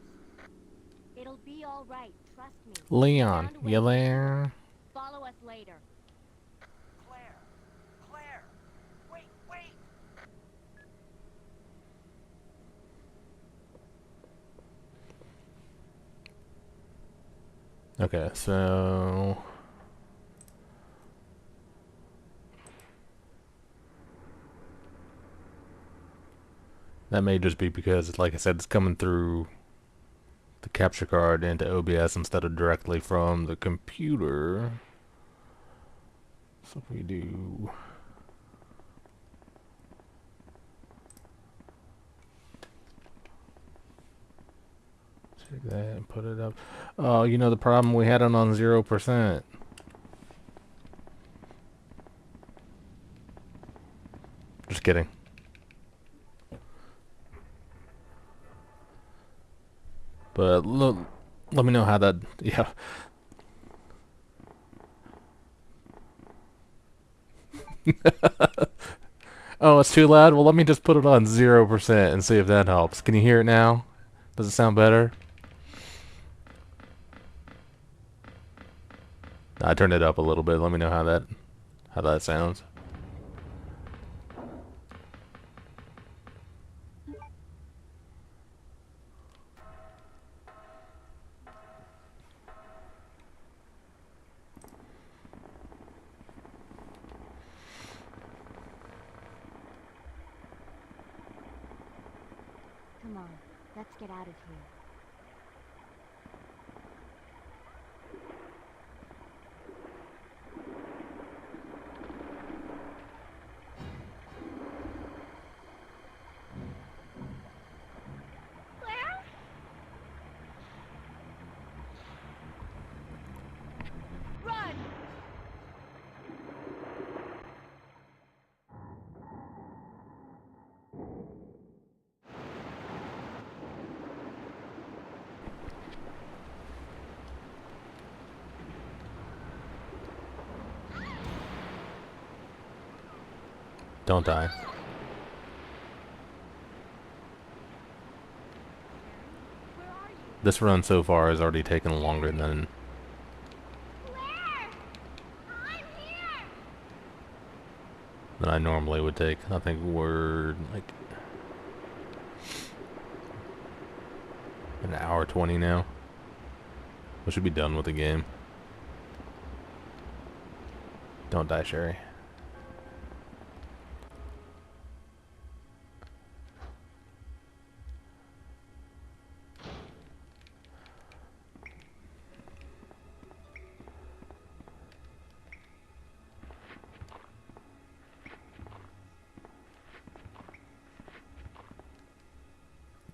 It'll be all right, trust me. Leon, Found a way you to there? follow us later. Claire! Claire! Wait, wait! Okay, so that may just be because, like I said, it's coming through the capture card into OBS instead of directly from the computer. So if we do take that and put it up. Oh, you know the problem we had it on 0%. Just kidding. But look, let me know how that. Yeah. Oh, it's too loud? Well, let me just put it on 0% and see if that helps. Can you hear it now? Does it sound better? I turned it up a little bit. Let me know how that sounds. Come on, let's get out of here. Claire? Run! Don't die. Where are you? This run so far has already taken longer Claire! I'm here! than I normally would take. I think we're like an hour 20 now. We should be done with the game. Don't die, Sherry.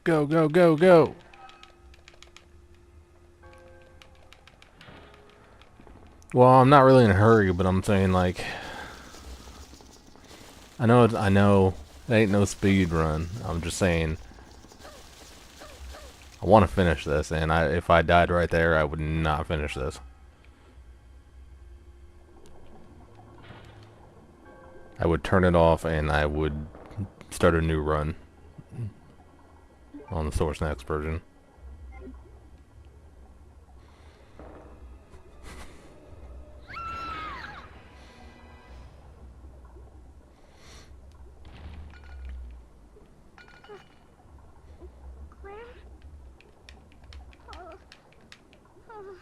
Go, go, go, go! Well, I'm not really in a hurry, but I'm saying like I know it ain't no speed run. I'm just saying I want to finish this, and if I died right there, I would not finish this. I would turn it off and I would start a new run on the Source Next version. Claire? Oh. Oh.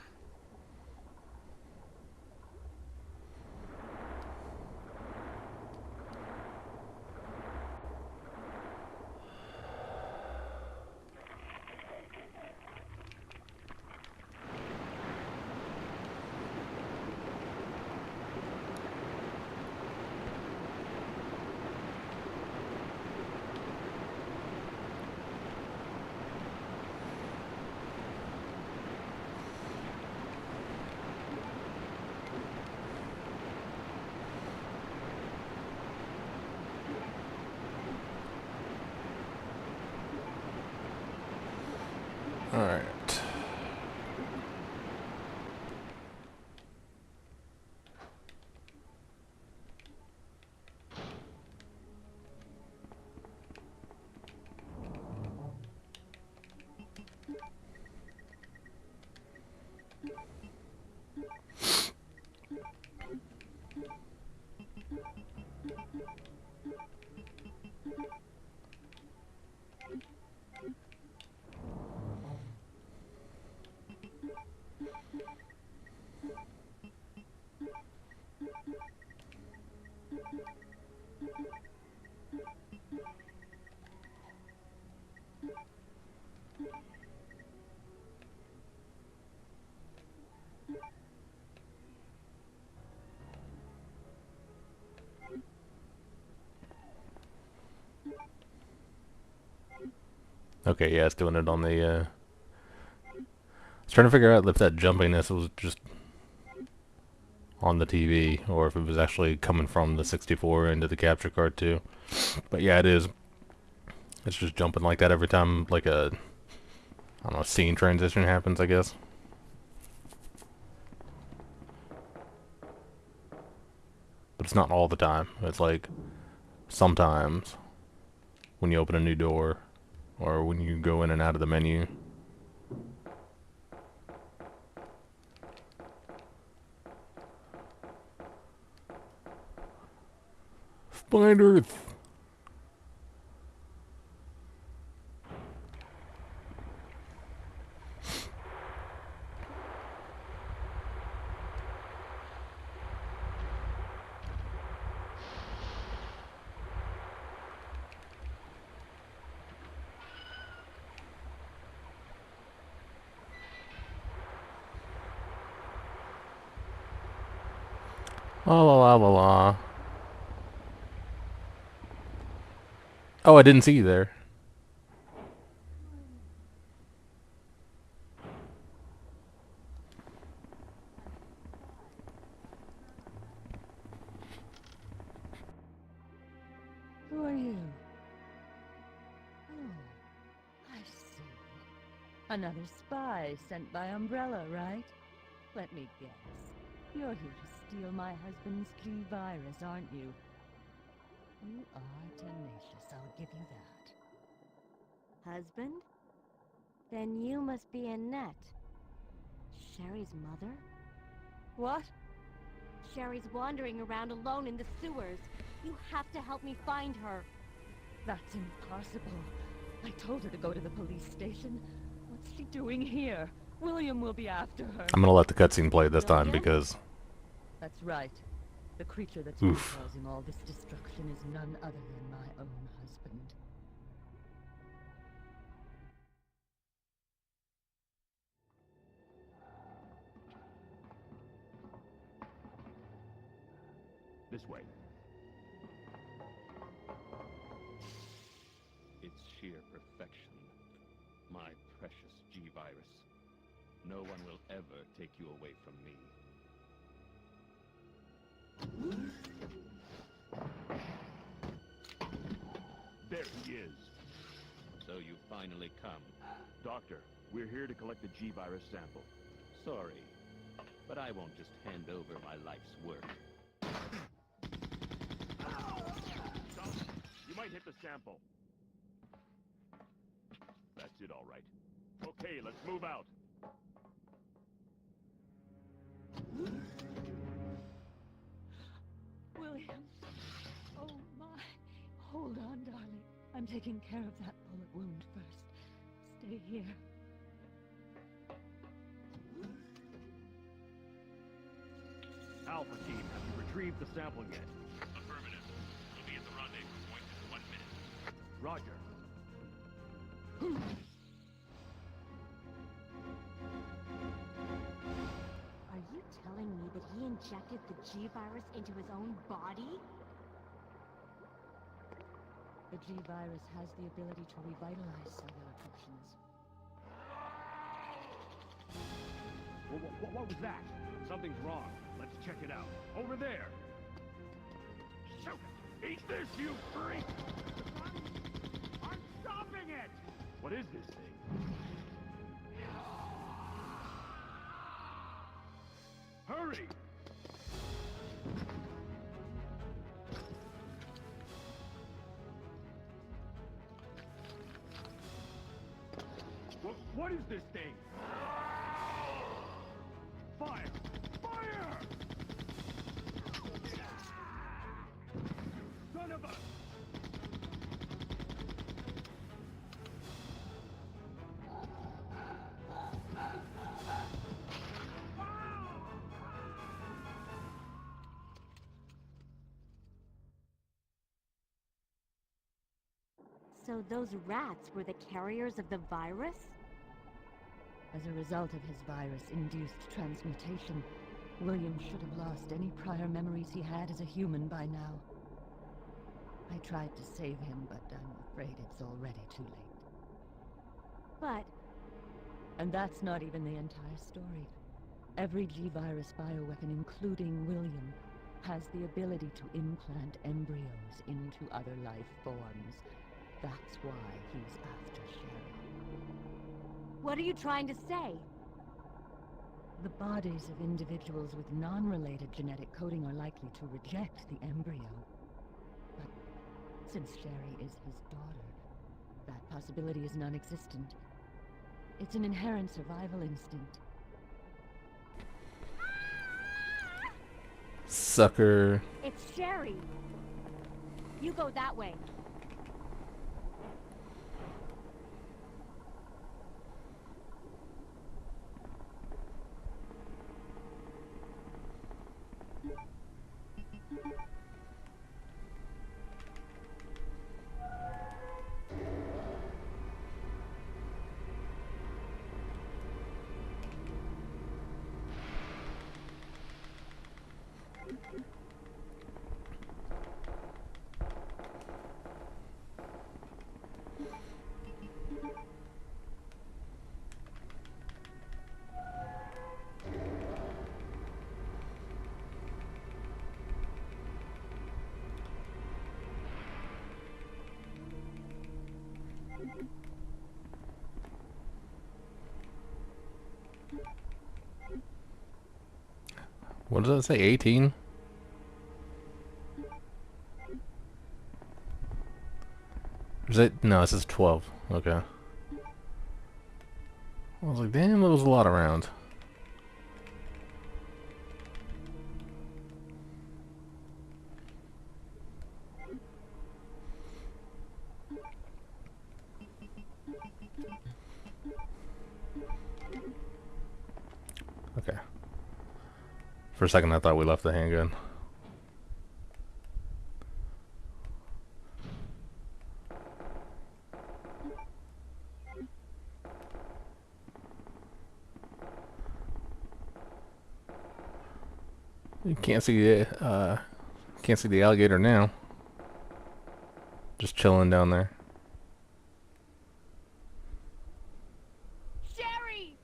Alright. Okay, yeah, it's doing it on the, I was trying to figure out if that jumpiness was just on the TV, or if it was actually coming from the 64 into the capture card too. But yeah, it is. It's just jumping like that every time, like a, I don't know, scene transition happens, I guess. But it's not all the time. It's like, sometimes, when you open a new door, or when you go in and out of the menu. Find Earth! La la la la la. Oh, I didn't see you there. Who are you? Oh, I see. Another spy sent by Umbrella, right? Let me guess. You're here to steal my husband's key virus, aren't you? You are tenacious, I'll give you that. Husband? Then you must be Annette. Sherry's mother? What? Sherry's wandering around alone in the sewers. You have to help me find her. That's impossible. I told her to go to the police station. What's she doing here? William will be after her. I'm gonna let the cutscene play this time William? because, That's right. The creature that's Oof. causing all this destruction is none other than my own husband. This way. It's sheer perfection. My precious G-Virus. No one will ever take you away from me. There he is. So you finally come. Doctor, we're here to collect the G-Virus sample. Sorry, but I won't just hand over my life's work. Stop! You might hit the sample. That's it, all right. Okay, let's move out. William. Oh my. Hold on, darling. I'm taking care of that bullet wound first. Stay here. Alpha team, have you retrieved the sample yet? Affirmative. We'll be at the rendezvous point in 1 minute. Roger. Are you telling me that he injected the G-Virus into his own body? The G-Virus has the ability to revitalize cellular functions. What was that? Something's wrong. Let's check it out. Over there! Shoot it! Eat this, you freak! I'm stopping it! What is this thing? Hurry! What is this thing? Fire! Fire! Son of a... So those rats were the carriers of the virus? As a result of his virus-induced transmutation, William should have lost any prior memories he had as a human by now. I tried to save him, but I'm afraid it's already too late. But And that's not even the entire story. Every G-Virus bioweapon, including William, has the ability to implant embryos into other life forms. That's why he's after Sherry. what are you trying to say? The bodies of individuals with non-related genetic coding are likely to reject the embryo. But since Sherry is his daughter, that possibility is non-existent. It's an inherent survival instinct. Sucker. It's Sherry. You go that way. What does that say? 18? Is it? No, it says 12. Okay. I was like, damn, there was a lot around. Okay. For a second, I thought we left the handgun. You can't see the alligator now. Just chilling down there. Sherry!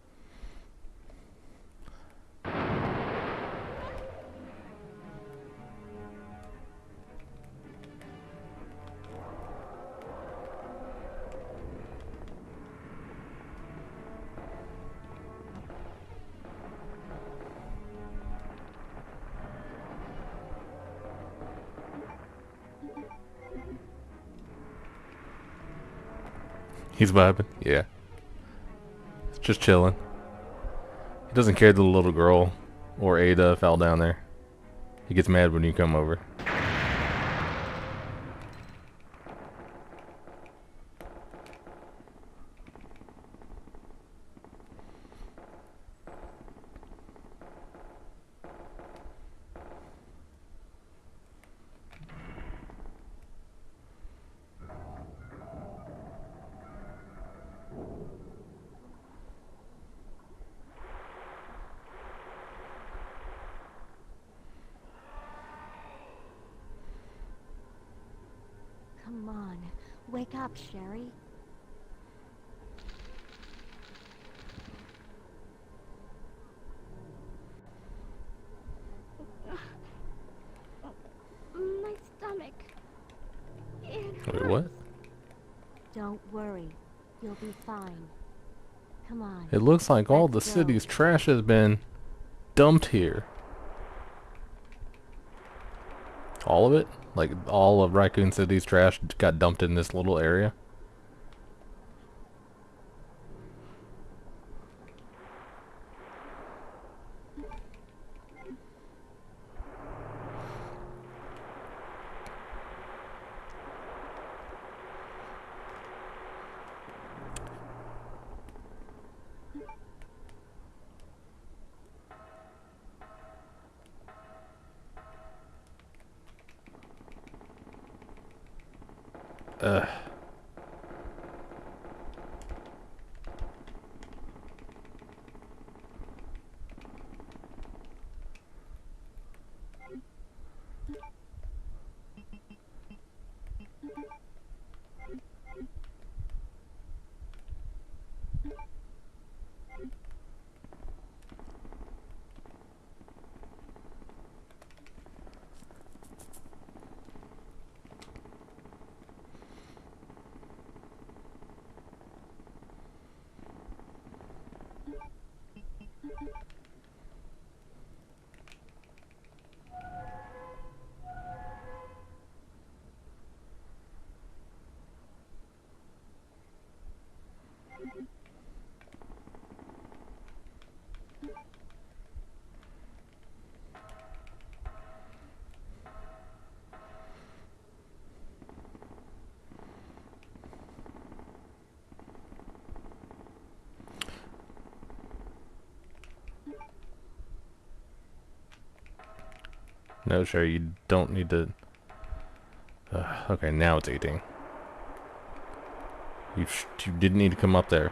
He's vibing. Yeah. Just chilling. He doesn't care that the little girl or Ada fell down there. He gets mad when you come over. Come on, wake up, Sherry. My stomach. It hurts. Wait, what? Don't worry, you'll be fine. Come on. It looks like all the Let's go. city's trash has been dumped here. All of it? Like, all of Raccoon City's trash got dumped in this little area? Ugh. No, Sherry, you don't need to... okay, now it's 18. You didn't need to come up there.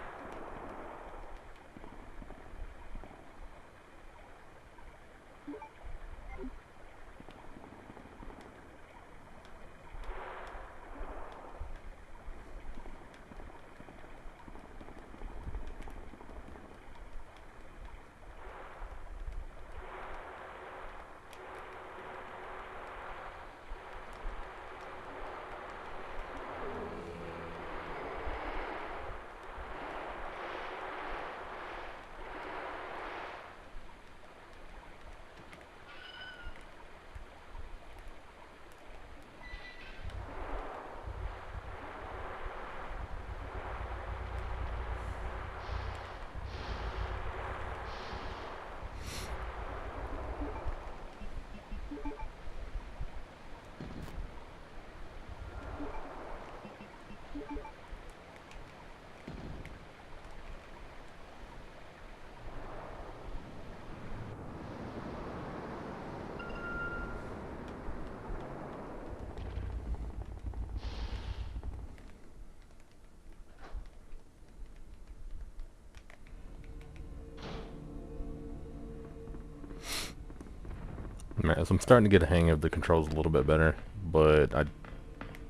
So I'm starting to get a hang of the controls a little bit better, but I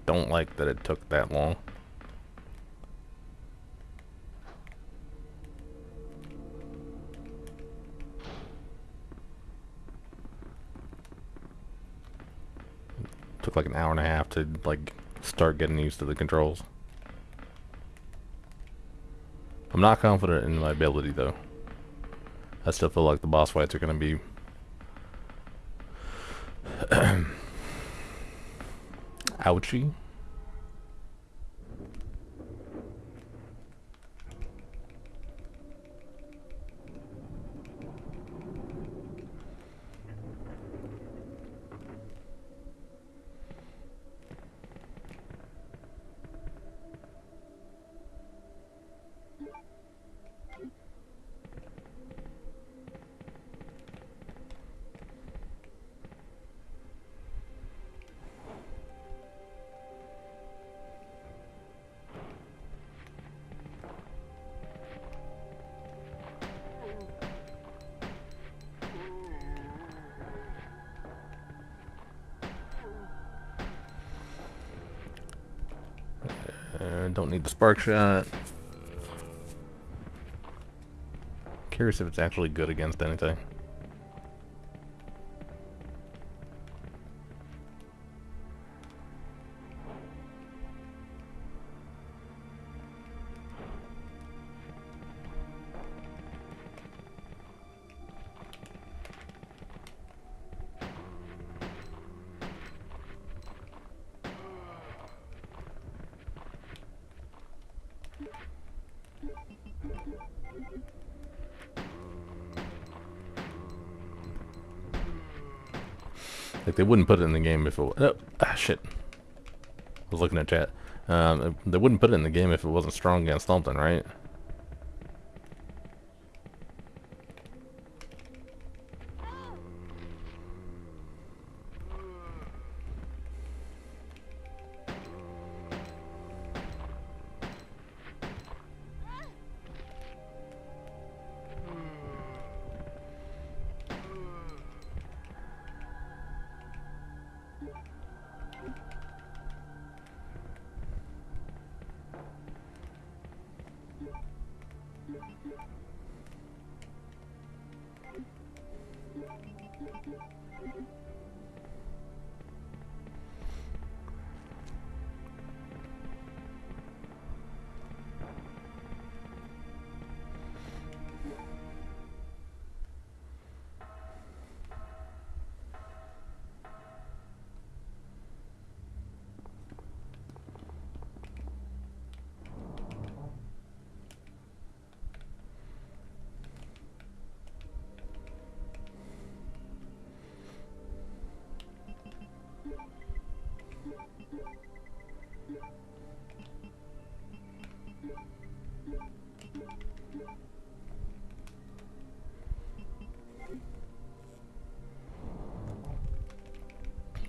don't like that it took that long. Took like an hour and a half to like start getting used to the controls. I'm not confident in my ability though. I still feel like the boss fights are gonna be ouchie. Don't need the spark shot. Curious if it's actually good against anything. Like they wouldn't put it in the game if it shit. I was looking at chat. They wouldn't put it in the game if it wasn't strong against something, right?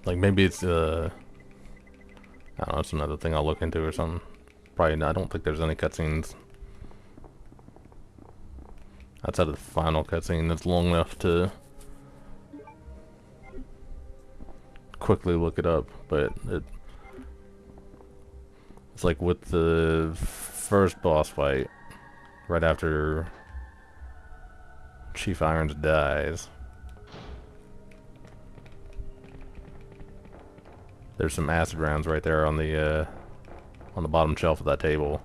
Like maybe it's I don't know, it's another thing I'll look into or something. Probably not. I don't think there's any cutscenes outside of the final cutscene that's long enough to quickly look it up, but it's like with the first boss fight, right after Chief Irons dies, there's some acid rounds right there on the bottom shelf of that table,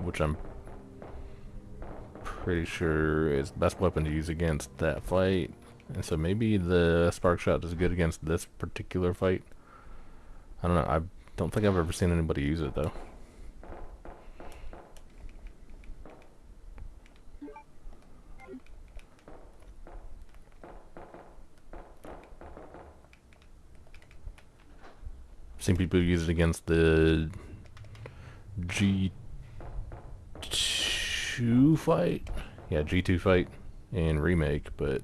which I'm pretty sure is the best weapon to use against that fight. And so maybe the spark shot is good against this particular fight. I don't know. I don't think I've ever seen anybody use it though. I've seen people use it against the G2 fight. Yeah, G2 fight in Remake, but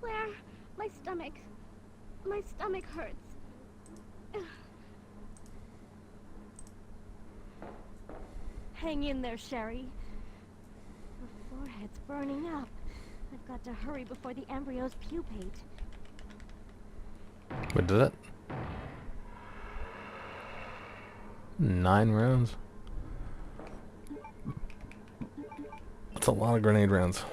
Claire, my stomach hurts. Hang in there, Sherry. Her forehead's burning up. I've got to hurry before the embryos pupate. what did it? 9 rounds? That's a lot of grenade rounds.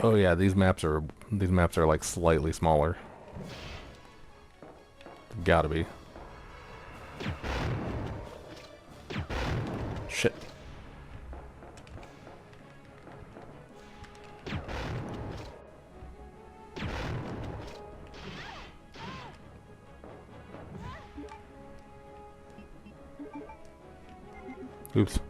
Oh yeah, these maps are like slightly smaller. Gotta be. Shit. Oops.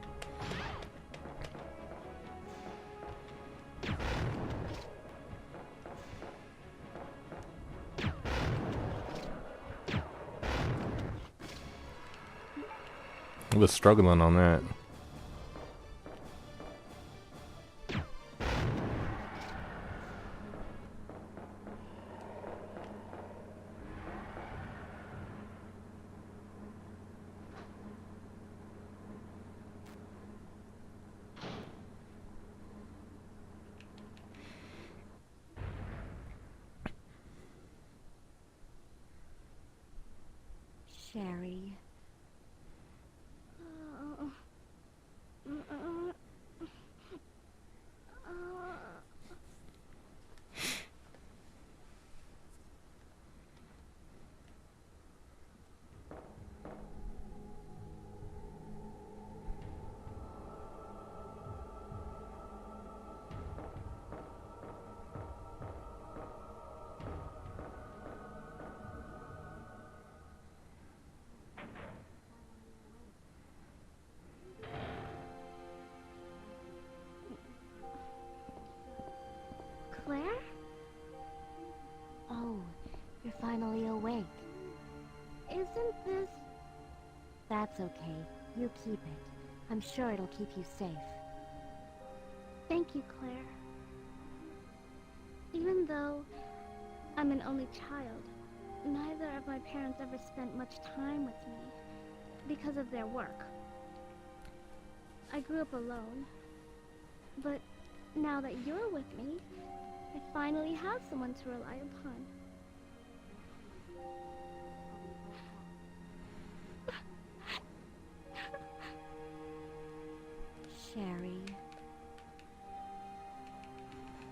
I was struggling on that. Sherry. Claire? Oh, you're finally awake. Isn't this... That's okay. You keep it. I'm sure it'll keep you safe. Thank you, Claire. Even though I'm an only child, neither of my parents ever spent much time with me because of their work. I grew up alone, but now that you're with me, I finally have someone to rely upon. Sherry.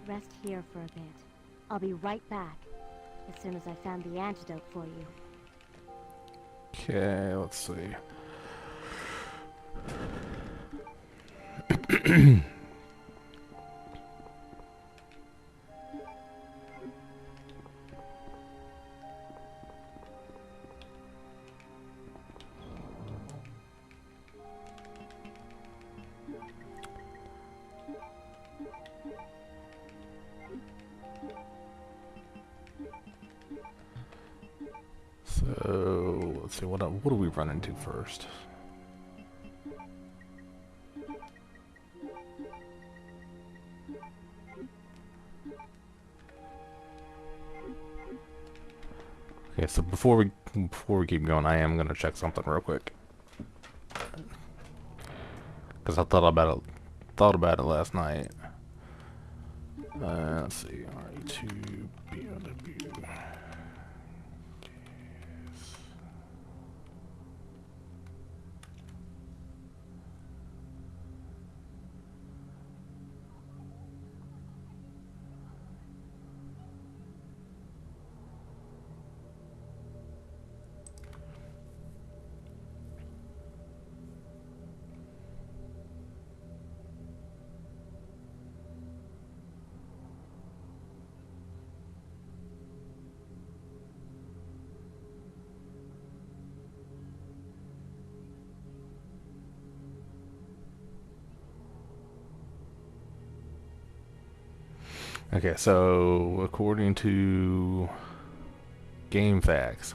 Rest here for a bit. I'll be right back, as soon as I found the antidote for you. Okay, let's see. So let's see, what do we run into first? Okay, so before we keep going, I am gonna check something real quick, because I thought about it last night. Let's see, RE2 BLW. Okay, so according to game facts,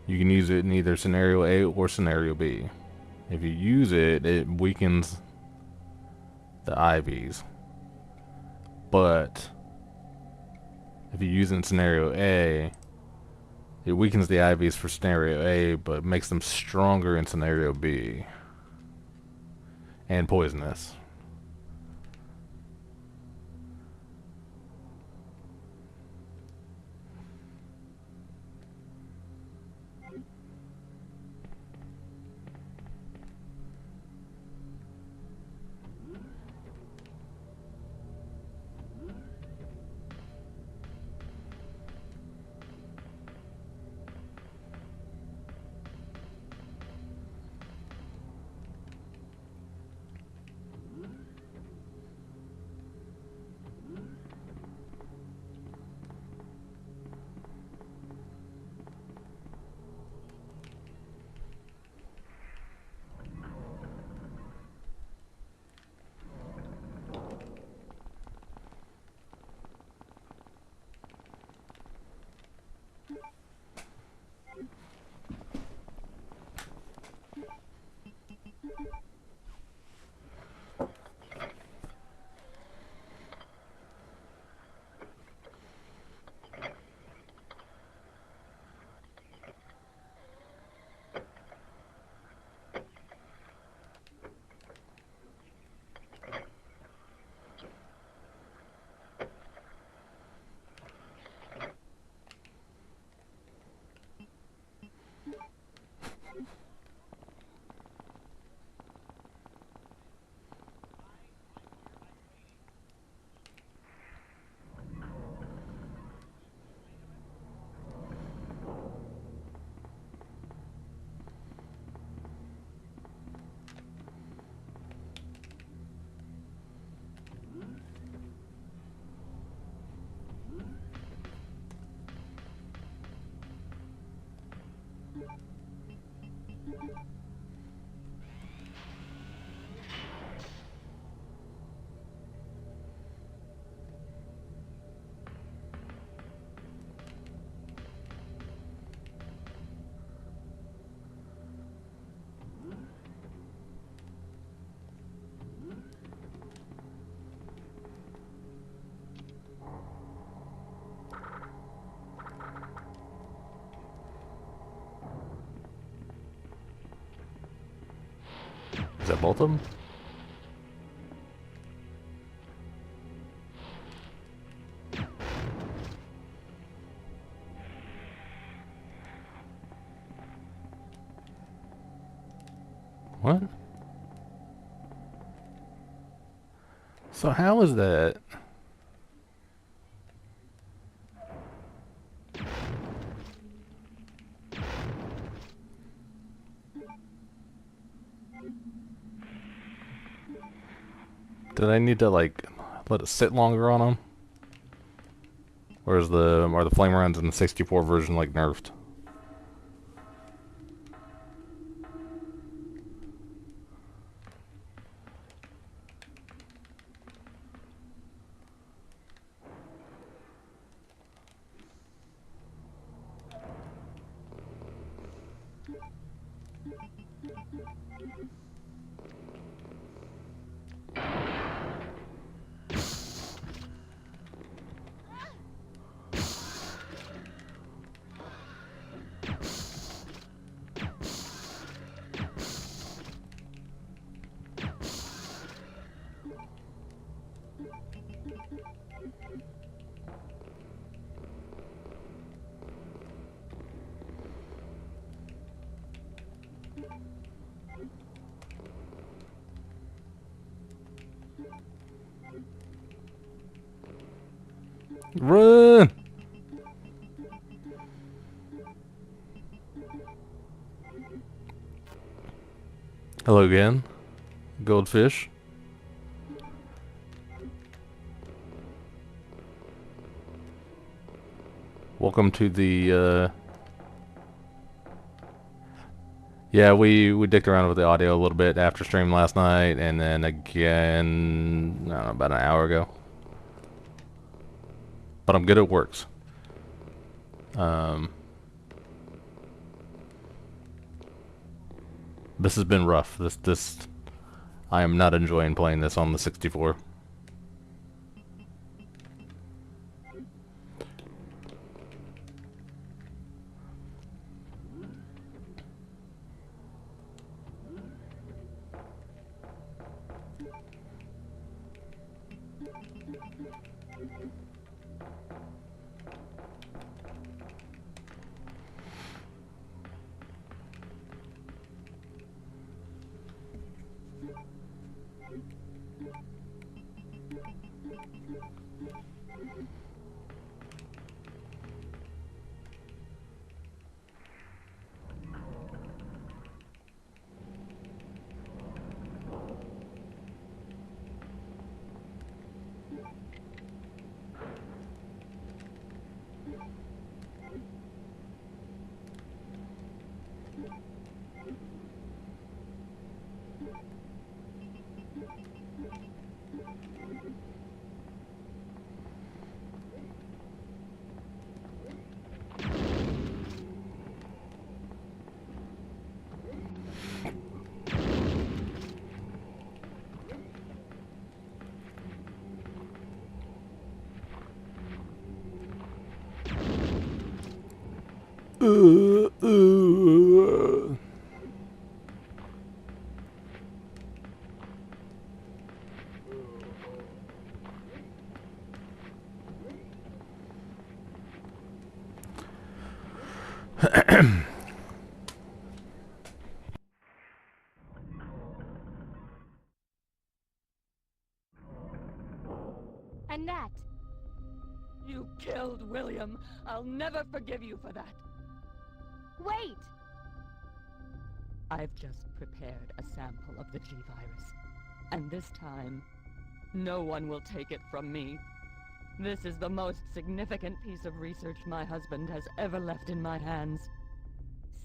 you can use it in either scenario A or scenario B. If you use it, it weakens the IVs. But if you use it in scenario A, it weakens the IVs for scenario A, but makes them stronger in scenario B. And poisonous. that both of them? What? So how is that? Did I need to like let it sit longer on them? Or is are the flame rounds in the 64 version like nerfed? Run! Hello again, goldfish. Welcome to the, yeah, we dicked around with the audio a little bit after stream last night, and then again, I don't know, about an hour ago. But I'm good at works. This has been rough. I am not enjoying playing this on the 64. Annette! You killed William. I'll never forgive you for that. Wait! I've just prepared a sample of the G-Virus. And this time, no one will take it from me. This is the most significant piece of research my husband has ever left in my hands.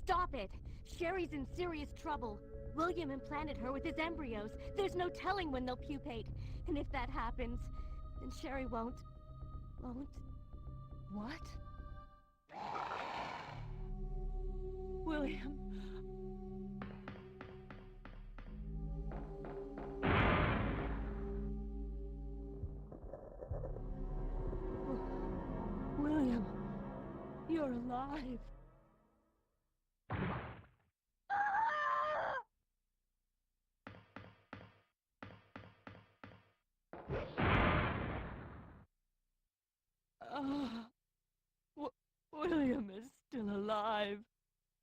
Stop it! Sherry's in serious trouble. William implanted her with his embryos. There's no telling when they'll pupate. And if that happens, then Sherry won't... What? William... William, you're alive. Ah, William is still alive.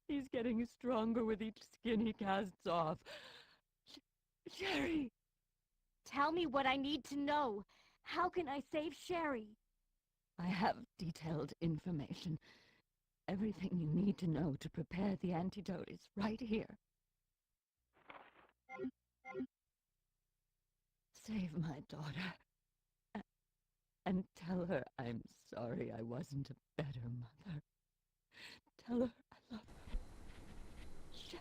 He's getting stronger with each skin he casts off. Sherry! Tell me what I need to know. How can I save Sherry? I have detailed information. Everything you need to know to prepare the antidote is right here. Save my daughter. And tell her I'm sorry I wasn't a better mother. Tell her I love her. Sherry.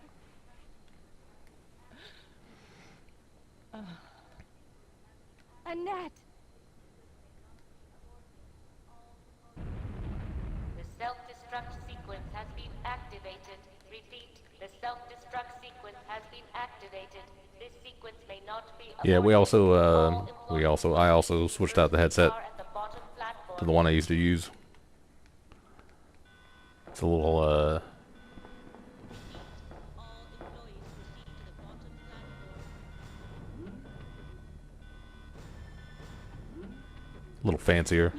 Annette! The self-destruct sequence has been activated. Repeat, the self-destruct sequence has been activated. This sequence may not be Yeah, aborted. I also switched out the headset to the one I used to use. It's a little, little fancier.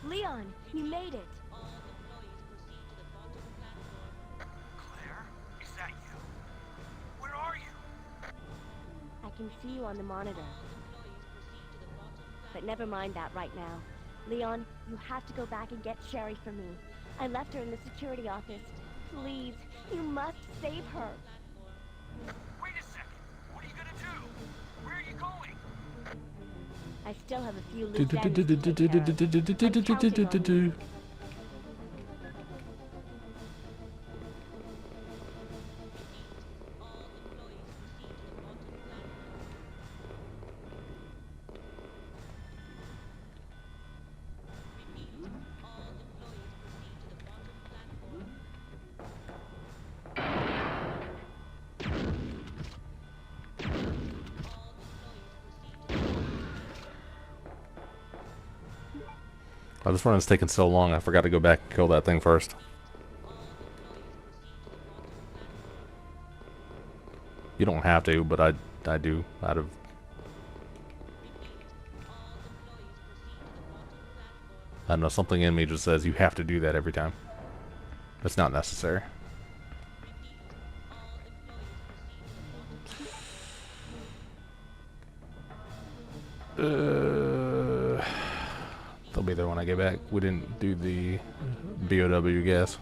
Leon, you made it. Claire, is that you? Where are you? I can see you on the monitor. But never mind that right now. Leon, you have to go back and get Sherry for me. I left her in the security office. Please, you must save her. Wait a second. What are you gonna do? Where are you going? I still have a few loose ends to take care of. I'm counting on you. Oh, this run's taking so long, I forgot to go back and kill that thing first. You don't have to, but I do, out of... I don't know, something in me just says you have to do that every time. It's not necessary. They'll be there when I get back. We didn't do the BOW gas.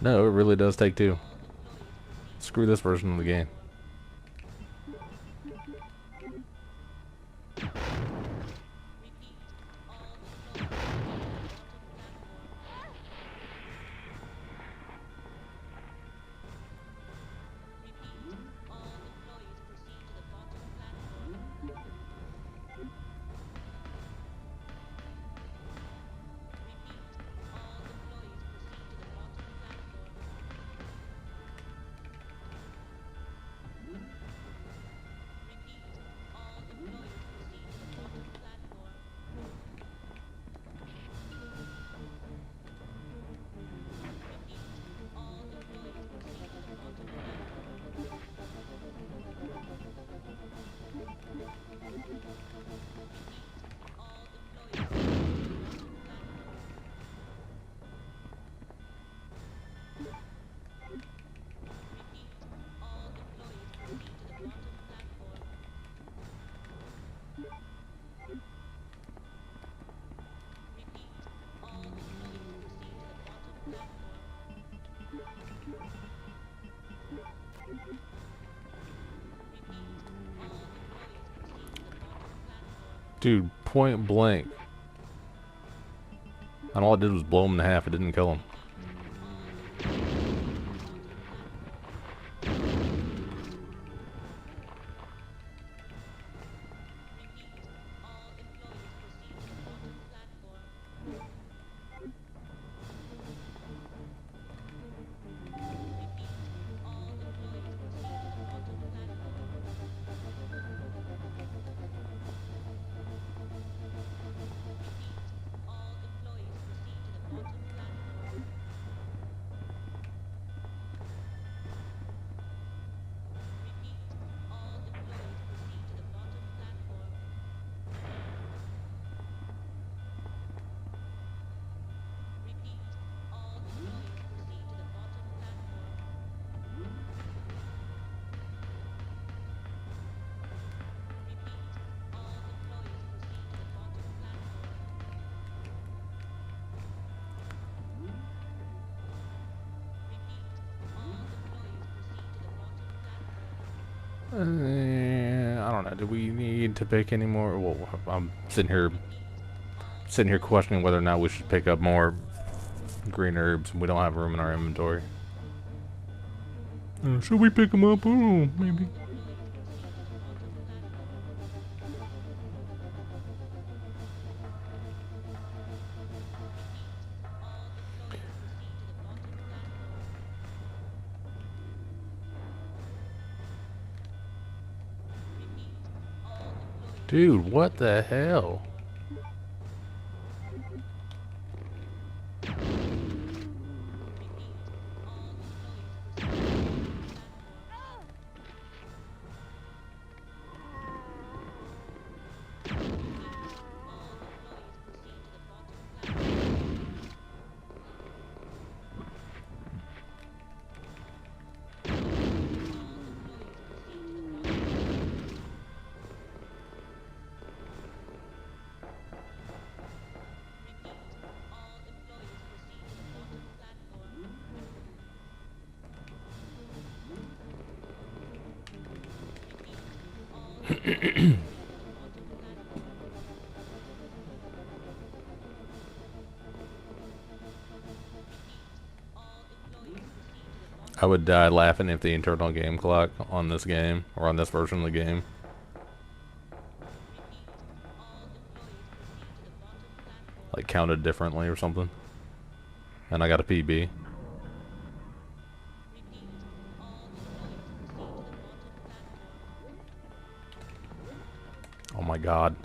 No, it really does take two. Screw this version of the game. Dude, point blank. And all it did was blow him in half. It didn't kill him. I don't know. Do we need to pick any more? Well, I'm sitting here questioning whether or not we should pick up more green herbs. We don't have room in our inventory. Should we pick them up? Oh, maybe. Dude, what the hell? I would die laughing if the internal game clock on this game, or on this version of the game, like counted differently or something. And I got a PB. Oh my god.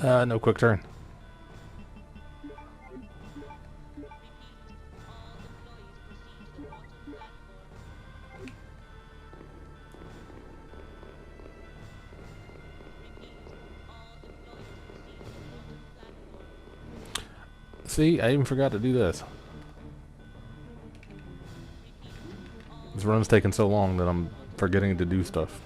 No quick turn. See, I even forgot to do this. This run's taking so long that I'm forgetting to do stuff.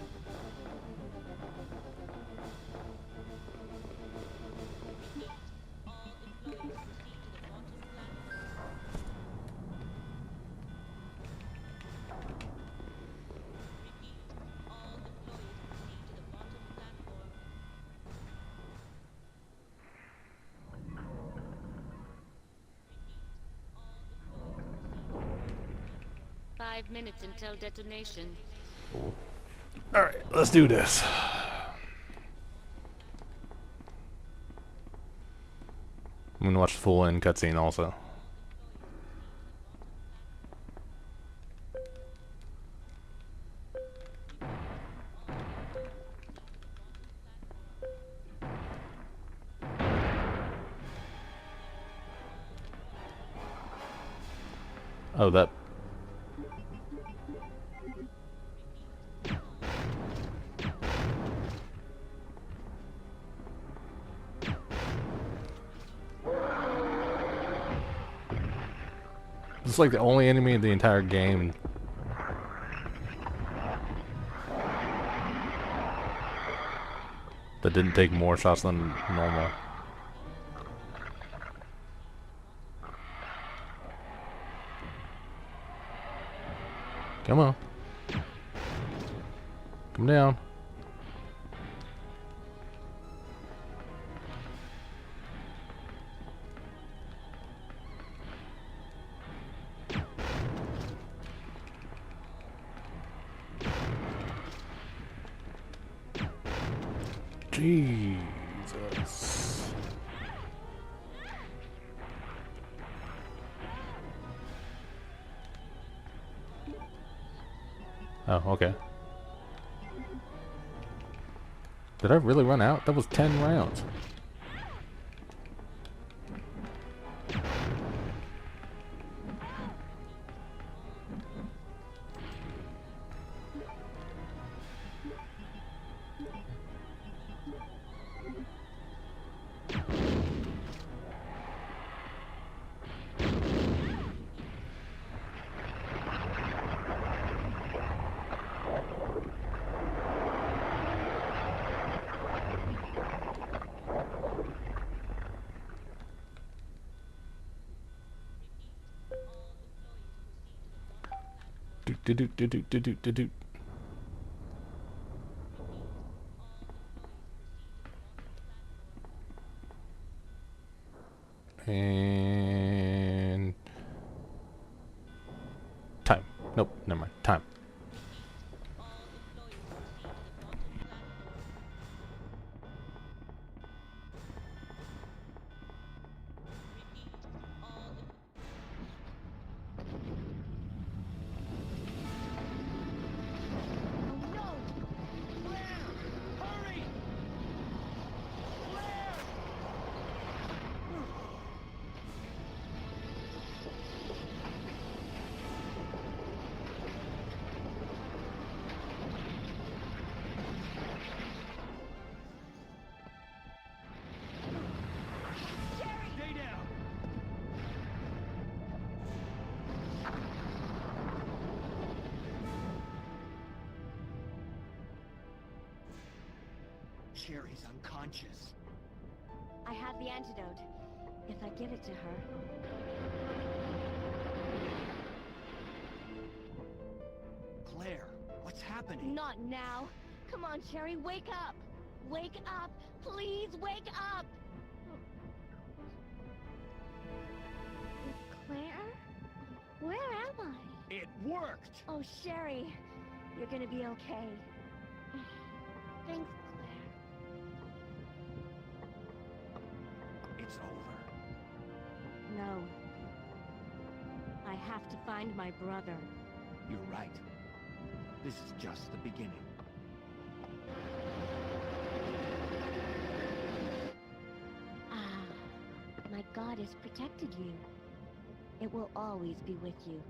Minutes until detonation. Alright, let's do this. I'm gonna watch the full end cutscene also. Oh, that. It's like the only enemy in the entire game that didn't take more shots than normal. Come on. Come down. Jesus. Oh, okay. Did I really run out? That was 10 rounds. Do do do do do do do do do. And time. Nope, never mind. Time. Stay down. Sherry's unconscious. I have the antidote. If I give it to her. Claire, what's happening? Not now. Come on, Sherry, wake up. Wake up. Please wake up. Claire? Where am I? It worked! Oh, Sherry, you're gonna be okay. Thanks, Claire. It's over. No. I have to find my brother. You're right. This is just the beginning. Ah, my God has protected you. It will always be with you.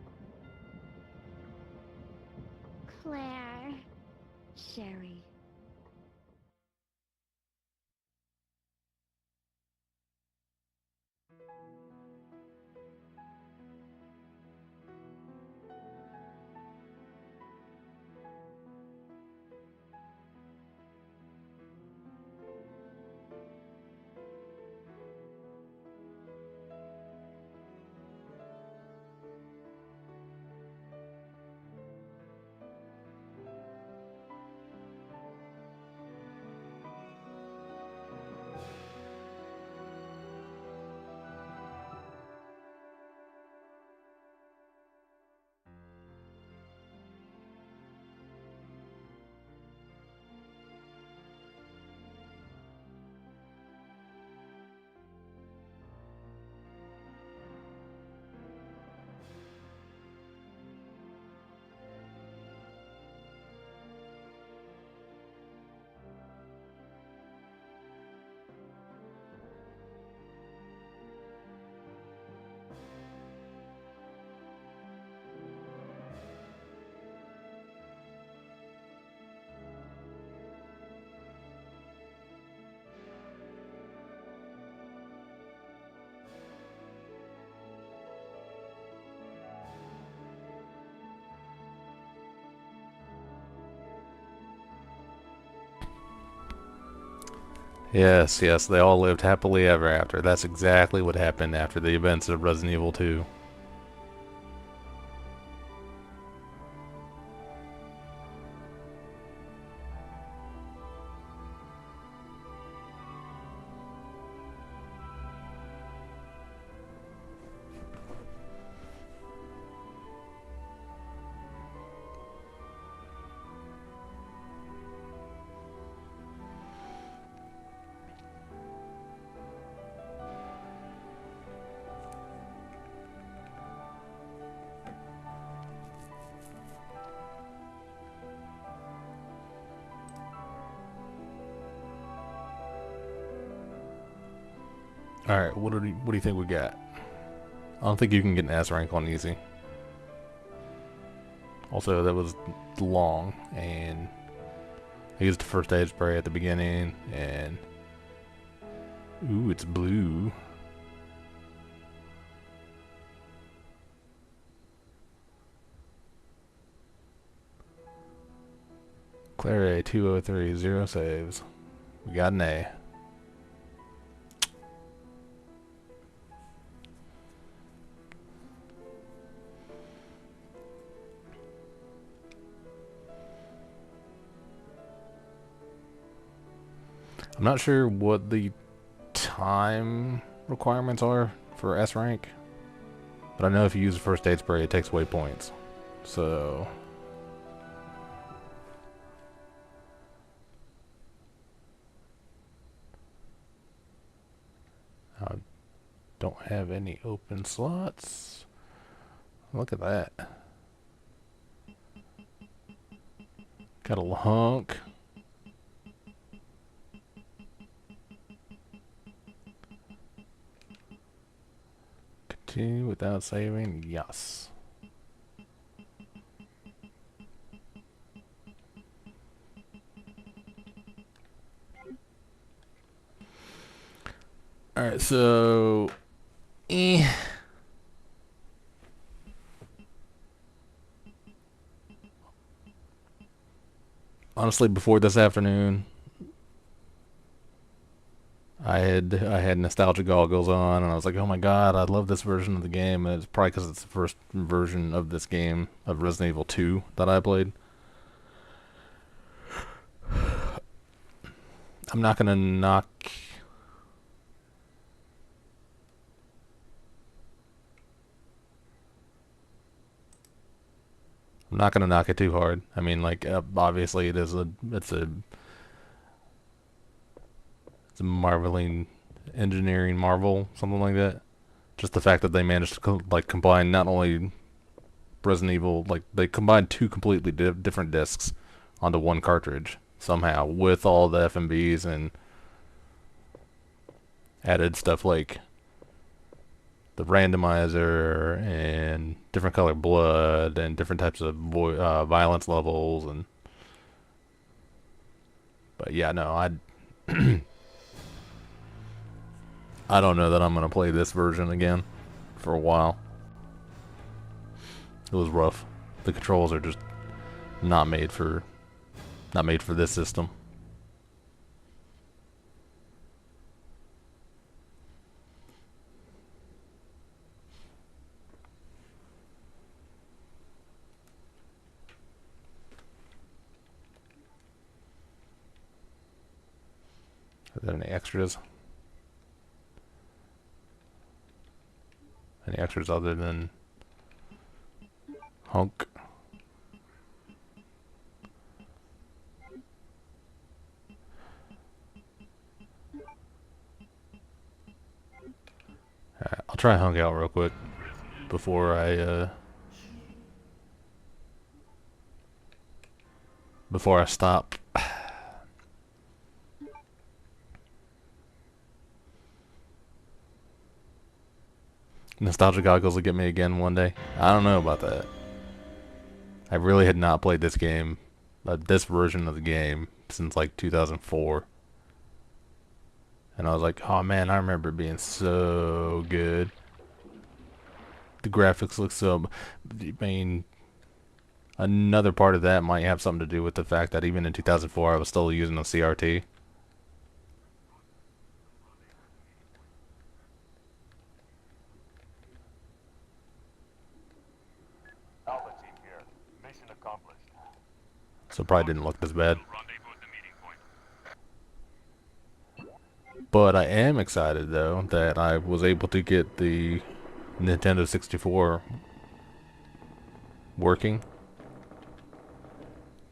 Claire. Sherry. Yes, yes, they all lived happily ever after. That's exactly what happened after the events of Resident Evil 2. Alright, what do you think we got? I don't think you can get an S rank on easy. Also, that was long, and I used the first aid spray at the beginning, and ooh, it's blue. Clear A 203, 0 saves. We got an A. I'm not sure what the time requirements are for S rank, but I know if you use the first aid spray, it takes away points. So I don't have any open slots. Look at that. Got a hunk. Continue without saving. Yes. Alright, so honestly, before this afternoon, I had nostalgia goggles on, and I was like, "Oh my god, I love this version of the game." And it's probably because it's the first version of this game of Resident Evil 2 that I played. I'm not gonna knock. I'm not gonna knock it too hard. I mean, like, obviously, it's a marveling engineering marvel, something like that. Just the fact that they managed to like combine not only Resident Evil, like they combined two completely different discs onto one cartridge somehow with all the FMVs and added stuff like the randomizer and different color blood and different types of violence levels. And but yeah, no, I don't know that I'm gonna play this version again for a while. It was rough. The controls are just not made for this system. Are there any extras? Any extras other than Hunk? Alright, I'll try Hunk out real quick before I stop. Nostalgia goggles will get me again one day. I don't know about that. I really had not played this game, this version of the game, since like 2004. And I was like, oh man, I remember it being so good. The graphics look so... I mean, another part of that might have something to do with the fact that even in 2004 I was still using a CRT. Alpha team here. Mission accomplished. So it probably didn't look as bad. But I am excited though that I was able to get the Nintendo 64 working,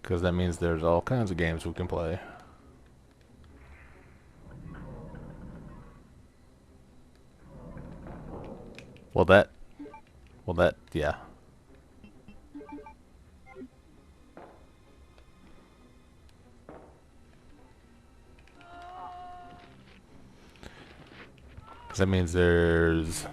because that means there's all kinds of games we can play. Well that, yeah. 'Cause that means there's...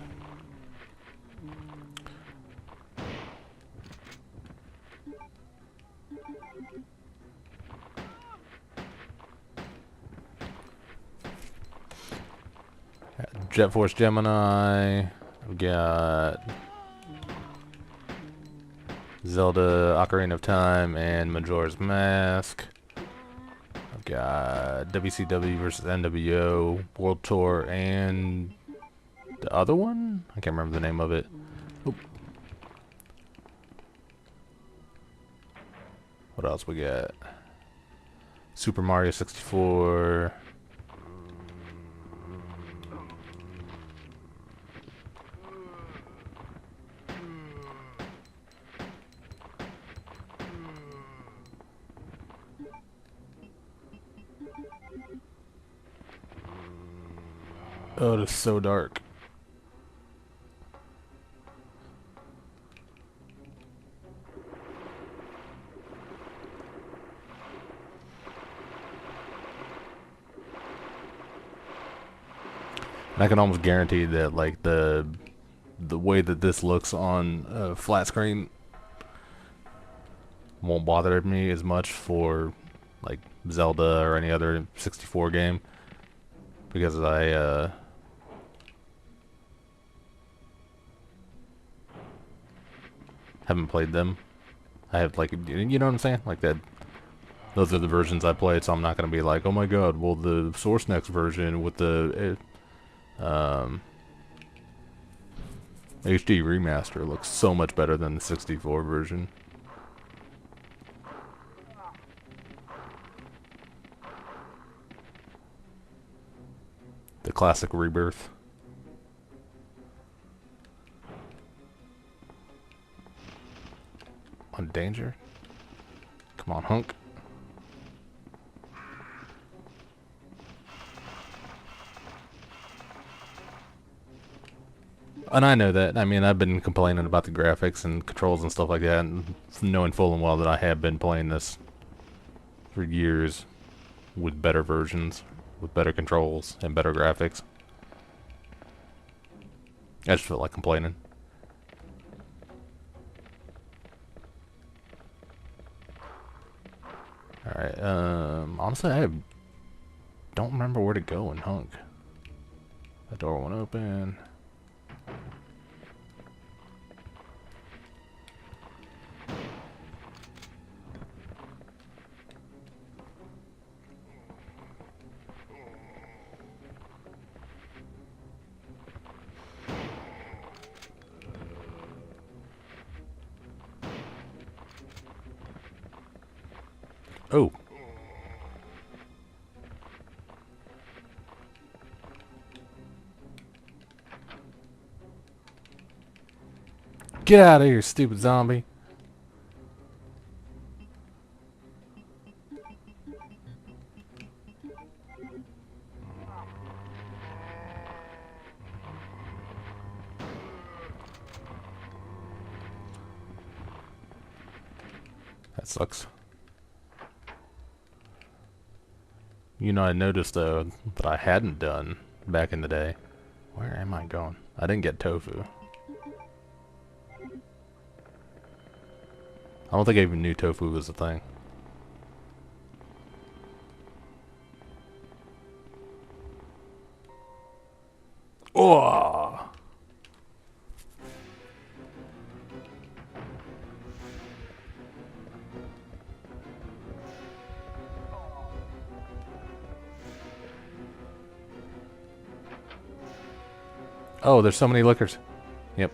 Jet Force Gemini. I've got Zelda Ocarina of Time and Majora's Mask. I've got WCW versus NWO World Tour and the other one? I can't remember the name of it. Oop. What else we got? Super Mario 64. Oh, it is so dark. And I can almost guarantee that, like, the way that this looks on a flat screen won't bother me as much for, like, Zelda or any other 64 game, because I haven't played them. I have, like, you know what I'm saying? Like that. Those are the versions I played, so I'm not gonna be like, oh my god, well the Source Next version with the HD remaster looks so much better than the 64 version. The classic rebirth. On danger. Come on, hunk. And I know that. I mean, I've been complaining about the graphics and controls and stuff like that, and knowing full and well that I have been playing this for years with better versions, with better controls and better graphics. I just feel like complaining. Alright, honestly, I don't remember where to go in Hunk. That door won't open. Oh. Get out of here, stupid zombie. That sucks. You know, I noticed, though, that I hadn't done back in the day. Where am I going? I didn't get tofu. I don't think I even knew tofu was a thing. Oh! Oh, there's so many liquors. Yep.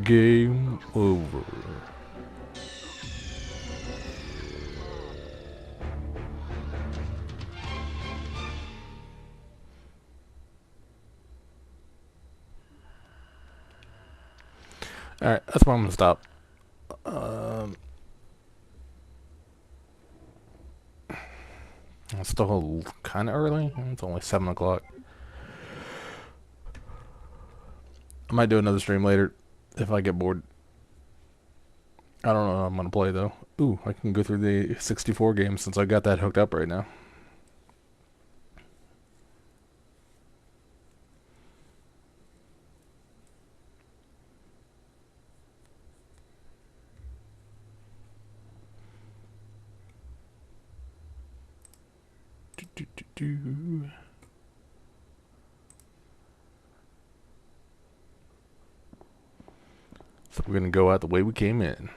Game over. Alright, that's where I'm gonna stop. It's still kind of early. It's only 7 o'clock. I might do another stream later if I get bored. I don't know how I'm gonna play though. Ooh, I can go through the 64 games since I got that hooked up right now. do. So we're gonna go out the way we came in.